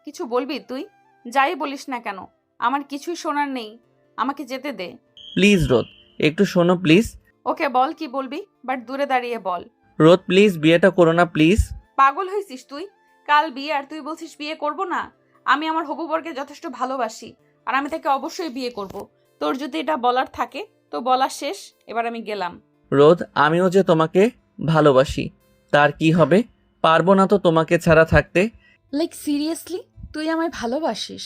কিছু বলবি তুই? যাই বলিস না কেন, আমার কিছুই শোনার নেই, আমাকে যেতে দে। প্লিজ রোদ, একটু শোনো প্লিজ। ওকে বল কি বলবি, বাট দূরে দাঁড়িয়ে বল। রোদ প্লিজ, বিয়েটা করো না প্লিজ। পাগল হয়েছিস তুই? কাল বিয়ে আর তুই বলছিস বিয়ে করব না? আমি আমার হবু বরকে যথেষ্ট ভালোবাসি, আর আমি তাকে অবশ্যই বিয়ে করব। তোর যদি এটা বলার থাকে তো বলা শেষ, এবার আমি গেলাম। রোদ, আমিও যে তোমাকে ভালোবাসি, তার কি হবে? পারবো না তো তোমাকে ছাড়া থাকতে। লাইক সিরিয়াসলি তুই আমায় ভালোবাসিস?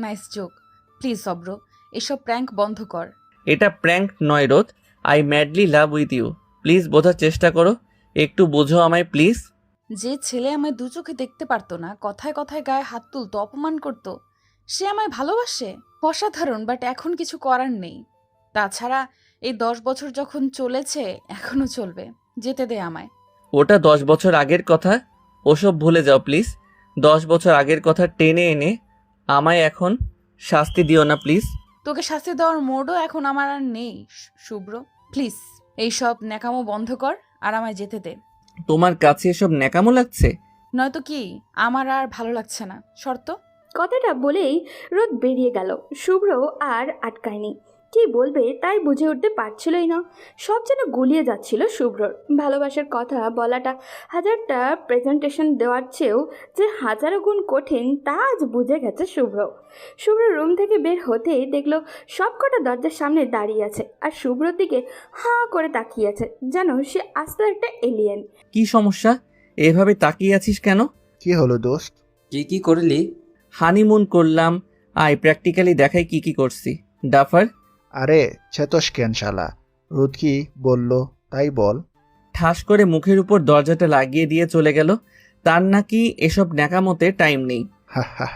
Nice joke. প্লিজ অব্র, এসব প্র্যাঙ্ক বন্ধ কর। এটা প্র্যাঙ্ক নয় রোদ, I madly love with you. Please বোঝার চেষ্টা করো, একটু বোঝো আমায় প্লিজ। যে ছেলে আমায় দু চোখে দেখতে পারতো না, কথায় কথায় গায়ে হাত তুলতো, অপমান করত, সে আমায় ভালোবাসে? অসাধারণ, বাট এখন কিছু করার নেই। তাছাড়া এই 10 বছর যখন চলেছে, এখনো চলবে। যেতে দে আমায়। ওটা 10 বছর আগের কথা, ওসব ভুলে যাও প্লিজ। 10 বছর আগের কথা টেনে এনে আমায় এখন শাস্তি দিও না প্লিজ। তোকে শাস্তি দেওয়ার মোডও এখন আমার আর নেই শুভ্র। প্লিজ এইসব ন্যাকামো বন্ধ কর আর আমায় যেতে দে। তোমার কাছে এসব ন্যাকামো লাগছে? নয়তো কি, আমার আর ভালো লাগছে না, শর্ত। কথাটা বলেই রোদ বেরিয়ে গেল। শুভ্র আর আটকায়নি। কি বলবে তাই বুঝে উঠতে পারছিলই না। সব যেন গুলিয়ে যাচ্ছিল শুভ্রর। ভালোবাসার কথা বলাটা হাজারটা প্রেজেন্টেশন দেওয়ার চেয়েও যে হাজারো গুণ কঠিন তা আজ বুঝে গেছে শুভ্র। শুভ্র রুম থেকে বের হতেই দেখলো সবকটা দরজার সামনে দাঁড়িয়ে আছে আর শুভ্রর দিকে হাঁ করে তাকিয়ে আছে, যেন সে আস্ত একটা এলিয়েন। কি সমস্যা? এভাবে তাকিয়ে আছিস কেন? কি হলো দোস্ত? কি করলি? হানিমুন করলাম। আয় প্র্যাকটিক্যালি দেখাই কি কি করছি। ডাফার, আরে ছেতস কেন শালা? রোদ কি বললো তাই বল। ঠাস করে মুখের উপর দরজাটা লাগিয়ে দিয়ে চলে গেল। তার নাকি এসব ন্যাকামতে টাইম নেই। হা হা।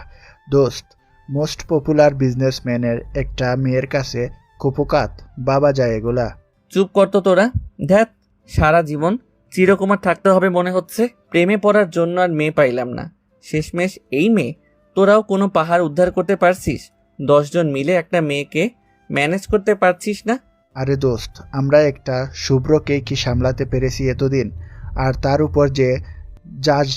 দোস্ত, মোস্ট পপুলার বিজনেসম্যানের একটা মেয়ের কাছে কুপোকাত বাবা যায় এগুলা। চুপ করতো তোরা। ধ্যাত, সারা জীবন চিরকুমার থাকতে হবে মনে হচ্ছে। প্রেমে পড়ার জন্য আর মেয়ে পাইলাম না, শেষমেশ এই মেয়ে। তোরাও কোনো পাহাড় উদ্ধার করতে পারছিস? 10 জন মিলে একটা মেয়েকে ম্যানেজ করতে পারছিস না? আরে দোস্ত, আমরা একটা শুভ্রকে কি সামলাতে পেরেছি এতদিন, আর তার উপর যে জাজ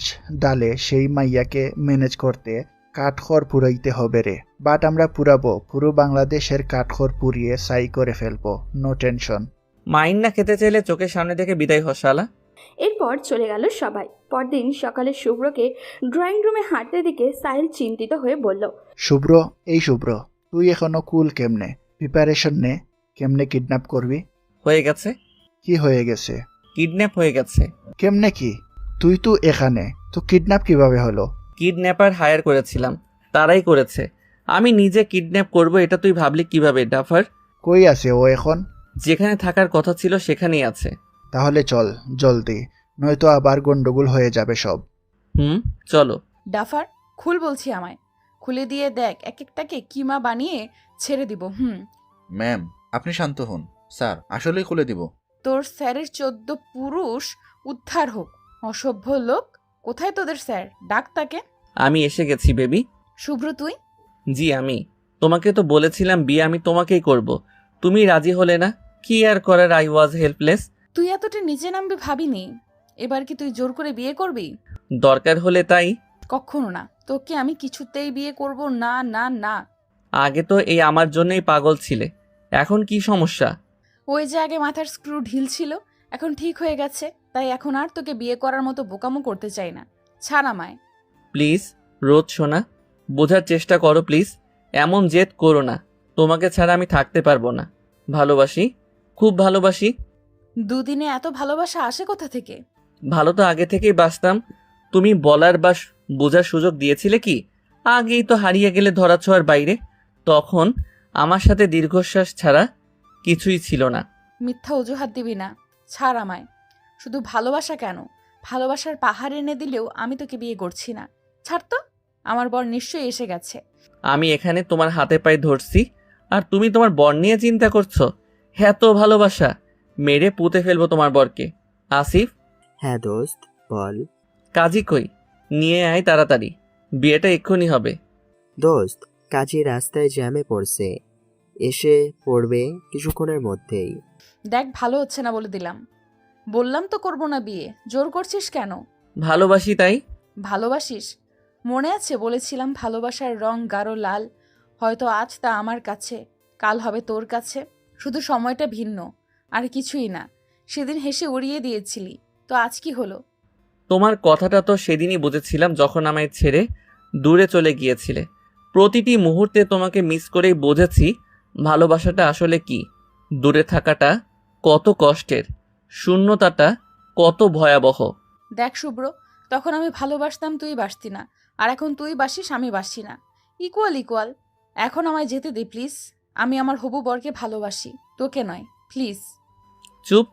ডালে সেই মাইয়াকে ম্যানেজ করতে কাঠখড় পুরাইতে হবে রে। বাট আমরা পুরাবো, পুরো বাংলাদেশের কাঠখড় পুড়িয়ে সাই করে ফেলবো, নো টেনশন। মাইন না খেতে চাইলে চোখের সামনে থেকে বিদায় হসালা। এরপর চলে গেল সবাই। পরদিন সকালে শুভ্রকে ড্রয়িং রুমে হাঁটতে দিকে সাহিল চিন্তিত হয়ে বলল, শুভ্র, এই শুভ্র, তুই এখনো কুল কেমনে? প্রিপারেশন নে, কেমনে কিডন্যাপ করবি? হয়ে গেছে। কি হয়ে গেছে? কিডন্যাপ হয়ে গেছে। কেমনে কি? তুই তো এখানে, তো কিডন্যাপ কিভাবে হলো? কিডন্যাপার হায়ার করেছিলাম, তারাই করেছে। আমি নিজে কিডন্যাপ করব এটা তুই ভাবলি কিভাবে ডাফার? কই আছে ও এখন? যেখানে থাকার কথা ছিল সেখানেই আছে। তাহলে চল জলদি, নয়তো আবার গন্ডগোল হয়ে যাবে সব। চলো। ডাফার, খুল বলছি আমায়। খুলে দিয়ে দেখ এক একটাকে কিমা বানিয়ে ছেড়ে দিব। ম্যাম, আপনি শান্ত হন। স্যার আসলেই খুলে দিব। তোর স্যারের 14 পুরুষ উদ্ধার হোক। অসভ্য লোক, কোথায় তোদের স্যার? ডাক তাকে। আমি এসে গেছি বেবি। শুভ্র তুই? জি আমি। তোমাকে তো বলেছিলাম বিয়ে আমি তোমাকেই করব, তুমি রাজি হলে না। কি আর করার, আই ওয়াজ হেল্পলেস। তুই এতটা নিচে নামবি ভাবিনি। এবার কি তুই জোর করে বিয়ে করবি? দরকার হলে তাই। কখনো না, তোকে আমি কিছুতেই বিয়ে করব না না না। আগে তো এই আমার জন্যই পাগল ছিলে, এখন কি সমস্যা? ওই যে আগে মাথার স্ক্রু ঢিল ছিল, এখন ঠিক হয়ে গেছে, তাই এখন আর তোকে বিয়ে করার মতো বোকামো করতে চাই না। ছাড় আমায়। প্লিজ রোদ শোনা, বোঝার চেষ্টা করো প্লিজ। এমন জেদ করো না, তোমাকে ছাড়া আমি থাকতে পারবো না। ভালোবাসি, খুব ভালোবাসি। দুদিনে এত ভালোবাসা আসে কোথা থেকে? ভালো তো আগে থেকেই বাসতাম, তুমি বলার বা বোঝার সুযোগ দিয়েছিলে কি? আগেই তো হারিয়ে গেলে ধরাছোঁয়ার বাইরে। তখন আমার সাথে দীর্ঘশ্বাস ছাড়া কিছুই ছিল না। মিথ্যা অজুহাত দিবি না, ছাড় আমায়। শুধু ভালোবাসা কেন, ভালোবাসার পাহাড় এনে দিলেও আমি তোকে বিয়ে করছি না। ছাড় তো, আমার বর নিশ্চয়ই এসে গেছে। আমি এখানে তোমার হাতে পায়ে ধরছি, আর তুমি তোমার বর নিয়ে চিন্তা করছো? এত ভালোবাসা, মেরে পুঁতে ফেলবো তোমার বরকে। আসিফ। হ্যাঁ দোস্ত, বল। কাজী কই? নিয়ে আয় তাড়াতাড়ি, বিয়েটা এক্ষুনি হবে। দোস্ত, কাজী রাস্তায় জ্যামে পড়ছে, এসে পড়বে কিছুক্ষণের মধ্যেই। দেখ ভালো হচ্ছে না বলে দিলাম। বললাম তো করবো না বিয়ে, জোর করছিস কেন? ভালোবাসি তাই। ভালোবাসিস? মনে আছে বলেছিলাম ভালোবাসার রং গাঢ় লাল। হয়তো আজ তা আমার কাছে, কাল হবে তোর কাছে। শুধু সময়টা ভিন্ন, আর কিছুই না। সেদিন হেসে উড়িয়ে দিয়েছিলি, তো আজ কি হলো? তোমার কথাটা তো সেদিনই বুঝেছিলাম যখন আমায় ছেড়ে দূরে চলে গিয়েছিলে। প্রতিটি মুহূর্তে তোমাকে মিস করেই বুঝেছি ভালোবাসাটা আসলে কি। দূরে থাকাটা কত কষ্টের, শূন্যতাটা কত ভয়াবহ। দেখ শুভ্র, তখন আমি ভালোবাসতাম, তুই বাসতি না। আর এখন তুই বাসিস, আমি বাসি না। Equal equal. এখন আমায় যেতে দে প্লিজ। আমি আমার হবু বরকে ভালোবাসি, তোকে নয়, প্লিজ। চুপ,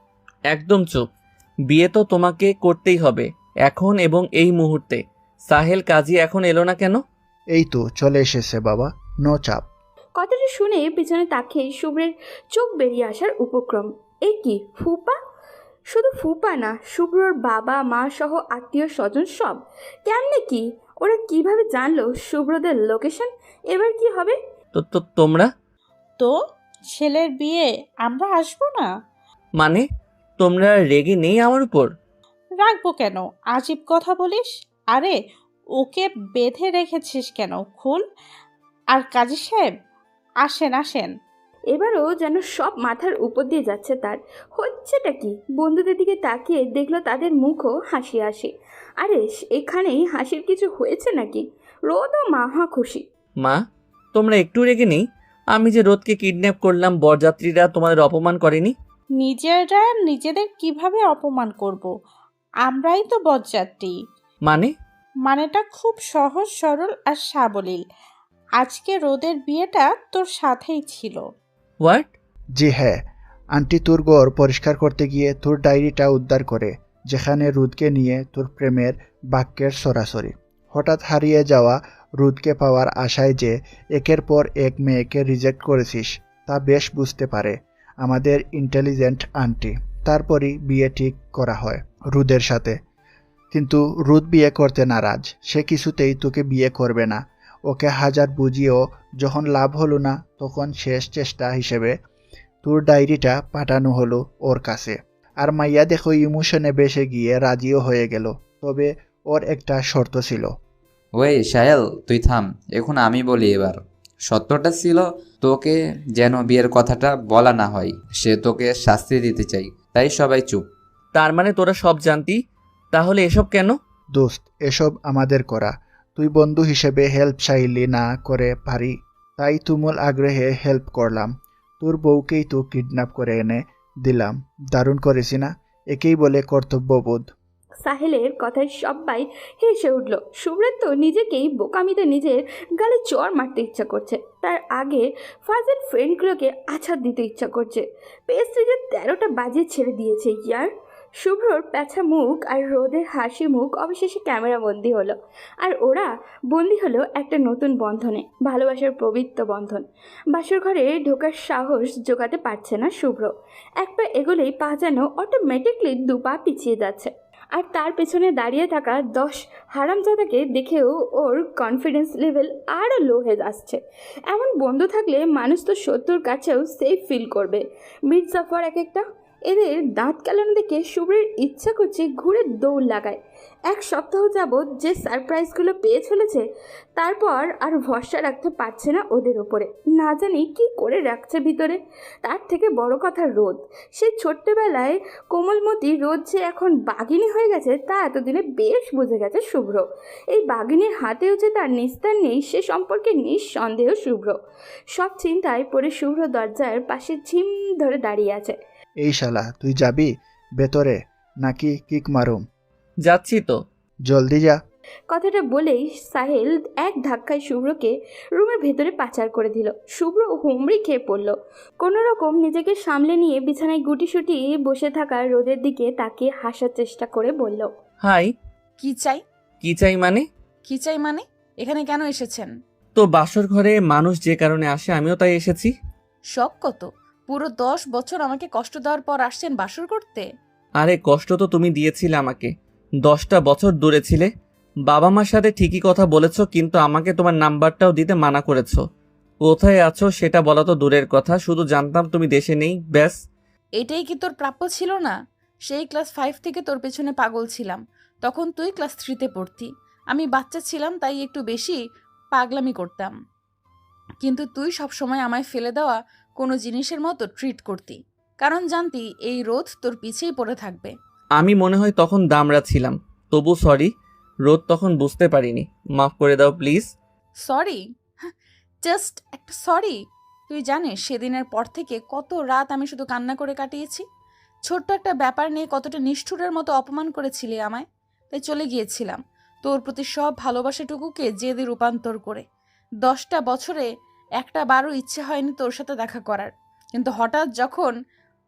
একদম চুপ। বিয়ে তো তোমাকে করতেই হবে, এখন এবং এই মুহূর্তে। সাহেল কাজী এখন এলো না কেন? এই তো চলে এসেছে বাবা, নো চাপ। কথাটা শুনে পিছনে তাকিয়ে শুভ্রের চোখ বেরিয়ে আসার উপক্রম। এ কি ফুপা? শুধু ফুপা না, শুভ্রর বাবা মা সহ আত্মীয় স্বজন সব। কেমনে কি? ওরা কিভাবে জানলো শুভ্রদের লোকেশন? এবার কি হবে? তো তোমরা তো ছেলের বিয়ে আমরা আসবো না? মানে তোমরা রেগে নেই আমার উপর? রাখবো কেন? আজীব কথা বলিস। আরে ওকে বেঁধে রেখেছিস কেন? খুল। আর কাজী সাহেব, আসেন আসেন। এবারও যেন সব মাথার উপর দিয়ে যাচ্ছে তার। হচ্ছেটা কি? বন্ধুদের দিকে তাকিয়ে দেখলো তাদের মুখও হাসি হাসি। আরে এখানেই হাসির কিছু হয়েছে নাকি? রোদও মাহা খুশি। মা, তোমরা একটু রেগে নেই? আমি যে রোদকে কিডন্যাপ করলাম, বরযাত্রীরা তোমাদের অপমান করেনি? নিজেরা নিজেদের কিভাবে অপমান করব? আমরাই তো বরযাত্রী। মানে? মানেটা খুব সহজ সরল আর সাবলীল। আজকে রোদের বিয়েটা তোর সাথেই ছিল। হোয়াট? জি হ্যাঁ, আন্টি তোর ঘর পরিষ্কার করতে গিয়ে তোর ডায়েরিটা উদ্ধার করে, যেখানে রুদকে নিয়ে তোর প্রেমের বাক্যের সরাসরি। হঠাৎ হারিয়ে যাওয়া রুদকে পাওয়ার আশায় যে একের পর এক মেয়েকে রিজেক্ট করেছিস তা বেশ বুঝতে পারে আমাদের ইন্টেলিজেন্ট আন্টি। তারপরই বিয়ে ঠিক করা হয় রুদের সাথে। কিন্তু রুদ বিয়ে করতে নারাজ। সে কিছুতেই তোকে বিয়ে করবে না। ওকে হাজার বুঝিয়েও যখন লাভ হলো না, তখন শেষ চেষ্টা হিসেবে তোর ডায়েরিটা পাঠানো হলো ওর কাছে। আর মাইয়া দেখো ইমোশনে বেসে গিয়ে রাজিও হয়ে গেল। তবে ওর একটা শর্ত ছিল। ওই সাহেল, তুই থাম, এখন আমি বলি এবার। সত্যটা ছিল তোকে যেন বিয়ের কথাটা বলা না হয়, সে তোকে শাস্তি দিতে চাই, তাই সবাই চুপ। তার মানে তোরা সব জানতি? তাহলে এসব কেন? দোস্ত, এসব আমাদের করা। তুই বন্ধু হিসেবে হেল্প চাইলি না করে পারি, তাই তুমুল আগ্রহে হেল্প করলাম। তোর বউকেই তো কিডন্যাপ করে এনে দিলাম। দারুণ করেছি না? একেই বলে কর্তব্যবোধ। সাহেলের কথায় সবাই হেসে উঠল। শুভ্রের তো নিজেকেই বোকামিতে নিজের গালে চড় মারতে ইচ্ছা করছে। তার আগে ফাজের ফ্রেন্ডগুলোকে আছাড় দিতে ইচ্ছা করছে। পেস্ট্রিজে 13টা বাজিয়ে ছেড়ে দিয়েছে ইয়ার। শুভ্রর প্যাঁচা মুখ আর রোদের হাসি মুখ অবশেষে ক্যামেরা বন্দি হলো। আর ওরা বন্দি হলো একটা নতুন বন্ধনে, ভালোবাসার পবিত্র বন্ধন। বাসর ঘরে ঢোকার সাহস জোগাতে পারছে না শুভ্র। এক পা এগোলেই পা যেন অটোমেটিকলি 2 পা পিছিয়ে যাচ্ছে। আর তার পেছনে দাঁড়িয়ে থাকা 10 হারামজাদাকে দেখেও ওর কনফিডেন্স লেভেল আরও লো হয়ে আসছে। এমন বন্ধু থাকলে মানুষ তো শত্রুর কাছেও সেফ ফিল করবে। মির্জাফর এক একটা। এদের দাঁত কেলানো দেখে শুভ্রের ইচ্ছা করছে ঘুরে দৌড় লাগায়। 1 সপ্তাহ যাবৎ যে সারপ্রাইজগুলো পেয়ে চলেছে, তারপর আর ভরসা রাখতে পারছে না ওদের ওপরে। না জানি কি করে রাখছে ভিতরে। তার থেকে বড় কথা রোদ। সেই ছোট্টবেলায় কোমলমতি রোদ যে এখন বাঘিনী হয়ে গেছে তা এতদিনে বেশ বুঝে গেছে শুভ্র। এই বাঘিনীর হাতেও যে তার নিস্তার নেই সে সম্পর্কে নিঃসন্দেহ শুভ্র। সব চিন্তায় পড়ে শুভ্র দরজার পাশে ঝিম ধরে দাঁড়িয়ে আছে। এই শালা, তুই যাবি ভেতরে নাকি কিক মারুম? যাচ্ছি তো। জলদি যা। কথাটা বলেই সাহেল এক ধাক্কায় শুভ্রকে রুমের ভেতরে পাচার করে দিল। শুভ্র হুমড়ি খেয়ে পড়ল। কোনো রকম নিজেকে সামলে নিয়ে বিছানায় গুটিসুটি বসে থাকা রোদের দিকে তাকিয়ে হাসার চেষ্টা করে বলল, হাই। কি চাই? কি চাই মানে? কি চাই মানে? এখানে কেন এসেছেন? তো বাসর ঘরে মানুষ যে কারণে আসে আমিও তাই এসেছি। শখ কত? পুরো 10 বছর আমাকে কষ্ট দেওয়ার পর আসছেন বাসর করতে? আরে কষ্ট তো তুমি দিয়েছিলে আমাকে। 10টা বছর দূরে ছিলে। বাবা মার সাথে ঠিকই কথা বলেছো, কিন্তু আমাকে তোমার নাম্বারটাও দিতে মানা করেছো। কোথায় আছো সেটা বলা তো দূরের কথা, শুধু জানতাম তুমি দেশে নেই, ব্যাস। এটাই কি তোর প্রাপ্য ছিল না? সেই ক্লাস 5 থেকে তোর পেছনে পাগল ছিলাম। তখন তুই ক্লাস 3তে পড়তি। আমি বাচ্চা ছিলাম, তাই একটু বেশি পাগলামি করতাম। কিন্তু তুই সবসময় আমায় ফেলে দেওয়া কোনো জিনিসের মতো ট্রিট করতি, কারণ জানতি এই রোদ তোর পিছেই পড়ে থাকবে। আমি মনে হয় তখন দামড়া ছিলাম। তবু সরি, রোদ তখন বুঝতে পারিনি। মাফ করে দাও প্লিজ। সরি? জাস্ট একটা সরি? তুই জানিস সেদিনের পর থেকে কত রাত আমি শুধু কান্না করে কাটিয়েছি। ছোট্ট একটা ব্যাপার নিয়ে কতটা নিষ্ঠুরের মতো অপমান করেছিলি আমায়, তাই চলে গিয়েছিলাম তোর প্রতি সব ভালোবাসাটুকুকে জেদে রূপান্তর করে। 10টা বছরে একটা বারও ইচ্ছে হয়নি তোর সাথে দেখা করার, কিন্তু হঠাৎ যখন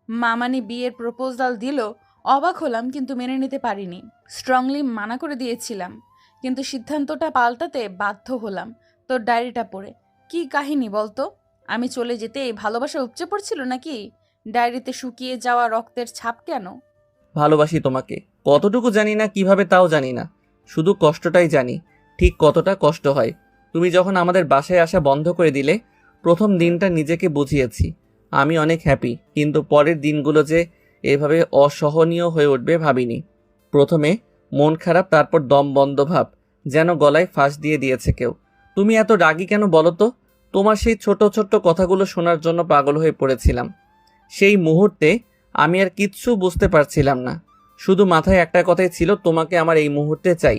মামানি বিয়ের প্রপোজাল দিল অবাক হলাম, কিন্তু মেনে নিতে পারিনি। স্ট্রংলি মানা করে দিয়েছিলাম, কিন্তু সিদ্ধান্তটা পাল্টাতে বাধ্য হলাম তোর ডায়েরিটা পড়ে। কি কাহিনী বলতো? আমি চলে যেতে এই ভালোবাসা উপচে পড়ছিল নাকি? ডায়েরিতে শুকিয়ে যাওয়া রক্তের ছাপ কেন? ভালোবাসি তোমাকে, কতটুকু জানি না, কিভাবে তাও জানি না। শুধু কষ্টটাই জানি, ঠিক কতটা কষ্ট হয়। তুমি যখন আমাদের বাসায় আসা বন্ধ করে দিলে, প্রথম দিনটা নিজেকে বুঝিয়েছি আমি অনেক হ্যাপি, কিন্তু পরের দিনগুলো যে এভাবে অসহনীয় হয়ে উঠবে ভাবিনি। প্রথমে মন খারাপ, তারপর দম বন্ধ ভাব, যেন গলায় ফাঁস দিয়ে দিয়েছে কেউ। তুমি এত রাগী কেন বলো তো? তোমার সেই ছোট ছোট্ট কথাগুলো শোনার জন্য পাগল হয়ে পড়েছিলাম। সেই মুহূর্তে আমি আর কিচ্ছু বুঝতে পারছিলাম না, শুধু মাথায় একটা কথাই ছিল, তোমাকে আমার এই মুহূর্তে চাই।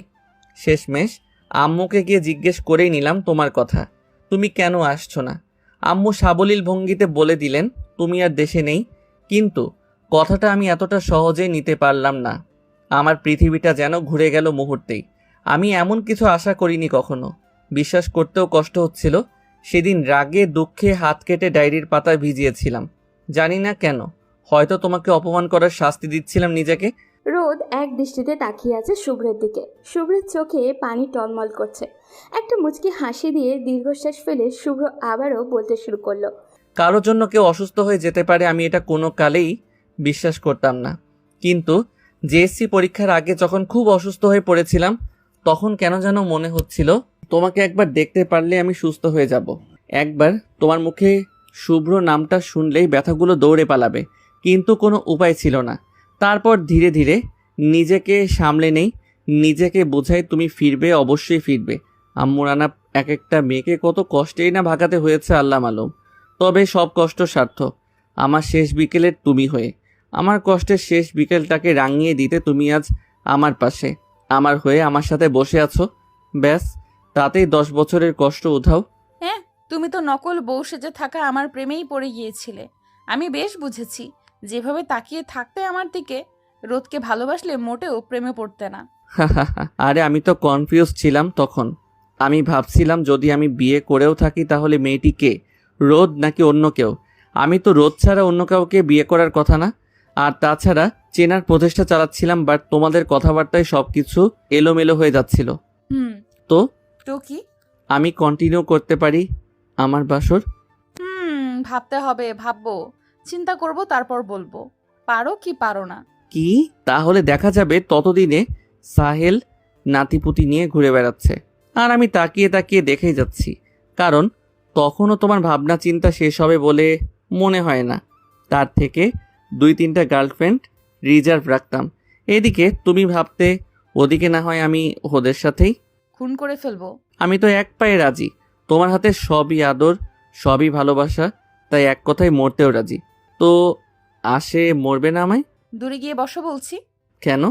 শেষমেশ আম্মুকে গিয়ে জিজ্ঞেস করেই নিলাম তোমার কথা, তুমি কেন আসছো না। আম্মু সাবলীল ভঙ্গিতে বলে দিলেন তুমি আর দেশে নেই, কিন্তু কথাটা আমি এতটা সহজেই নিতে পারলাম না। আমার পৃথিবীটা যেন ঘুরে গেল মুহূর্তেই। আমি এমন কিছু আশা করিনি কখনো। বিশ্বাস করতেও কষ্ট হচ্ছিল। সেদিন রাগে দুঃখে হাত কেটে ডায়েরির পাতায় ভিজিয়েছিলাম, জানি না কেন। হয়তো তোমাকে অপমান করার শাস্তি দিচ্ছিলাম নিজেকে। রোদ এক দৃষ্টিতে তাকিয়ে আছে শুভ্রের দিকে। শুভ্রের চোখে পানি টলমল করছে। একটা মুচকি হাসি দিয়ে দীর্ঘশ্বাস ফেলে শুভ্র আবারও বলতে শুরু করলো। কারোর জন্য কেউ অসুস্থ হয়ে যেতে পারে, আমি এটা কোনো কালেই বিশ্বাস করতাম না। কিন্তু জেএসসি পরীক্ষার আগে যখন খুব অসুস্থ হয়ে পড়েছিলাম, তখন কেন যেন মনে হচ্ছিল তোমাকে একবার দেখতে পারলে আমি সুস্থ হয়ে যাব। একবার তোমার মুখে শুভ্র নামটা শুনলেই ব্যথাগুলো দৌড়ে পালাবে, কিন্তু কোনো উপায় ছিল না। তারপর ধীরে ধীরে নিজেকে সামলে নেই, নিজেকে বোঝাই তুমি ফিরবে, অবশ্যই ফিরবে। আম্মুর আনা এক একটা মেয়েকে কত কষ্টেই না ভাগাতে হয়েছে আল্লাহ মালুম। তবে সব কষ্ট সার্থক। আমার শেষ বিকেলের তুমি হয়ে, আমার কষ্টের শেষ বিকেলটাকে রাঙিয়ে দিতে তুমি আজ আমার পাশে, আমার হয়ে আমার সাথে বসে আছো। ব্যাস, তাতেই 10 বছরের কষ্ট উধাও। হ্যাঁ, তুমি তো নকল বউ সেজে থাকা আমার প্রেমেই পড়ে গিয়েছিলে। আমি বেশ বুঝেছি, যেভাবে তাকিয়ে থাকতে আমার দিকে, রোদকে ভালোবাসলে মোটেও প্রেমে পড়তে না। আরে আমি তো কনফিউজ ছিলাম তখন। আমি ভাবছিলাম যদি আমি বিয়ে করেও থাকি তাহলে মেয়েটি কে, রোদ নাকি অন্য কেউ। আমি তো রোদ ছাড়া অন্য কাউকে বিয়ে করার কথা না। আর তাছাড়া চেনার প্রচেষ্টা চালাচ্ছিলাম, বাট তোমাদের কথাবার্তায় সব কিছু এলোমেলো হয়ে যাচ্ছিল। তো তো কি? আমি কন্টিনিউ করতে পারি আমার বাসর? ভাবতে হবে, ভাববো, চিন্তা করব, তারপর বলবো। পারো কি পারো না। কি? তাহলে দেখা যাবে ততদিনে সাহেল নাতিপুতি নিয়ে ঘুরে বেড়াচ্ছে, আর আমি তাকিয়ে তাকিয়ে দেখেই যাচ্ছি। কারণ তখনও তোমার ভাবনা চিন্তা শেষ হবে বলে মনে হয় না। তার থেকে 2-3টা গার্লফ্রেন্ড রিজার্ভ রাখতাম। এদিকে তুমি ভাবতে, ওদিকে না হয় আমি ওদের সাথেই খুন করে ফেলবো। আমি তো এক পায়ে রাজি। তোমার হাতে সবই আদর, সবই ভালোবাসা, তাই এক কথায় মরতেও রাজি। তো আসে মরবে না আমায়? দূরে গিয়ে বসো বলছি। কেন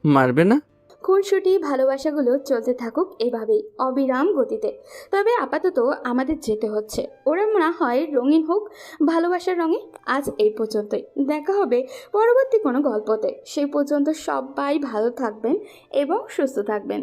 মারবে না? খুনসুটি ভালোবাসাগুলো চলতে থাকুক এভাবেই অবিরাম গতিতে। তবে আপাতত আমাদের যেতে হচ্ছে। ওরা না হয় রঙিন হোক ভালোবাসার রঙে। আজ এই পর্যন্তই, দেখা হবে পরবর্তী কোনো গল্পতে। সেই পর্যন্ত সবাই ভালো থাকবেন এবং সুস্থ থাকবেন।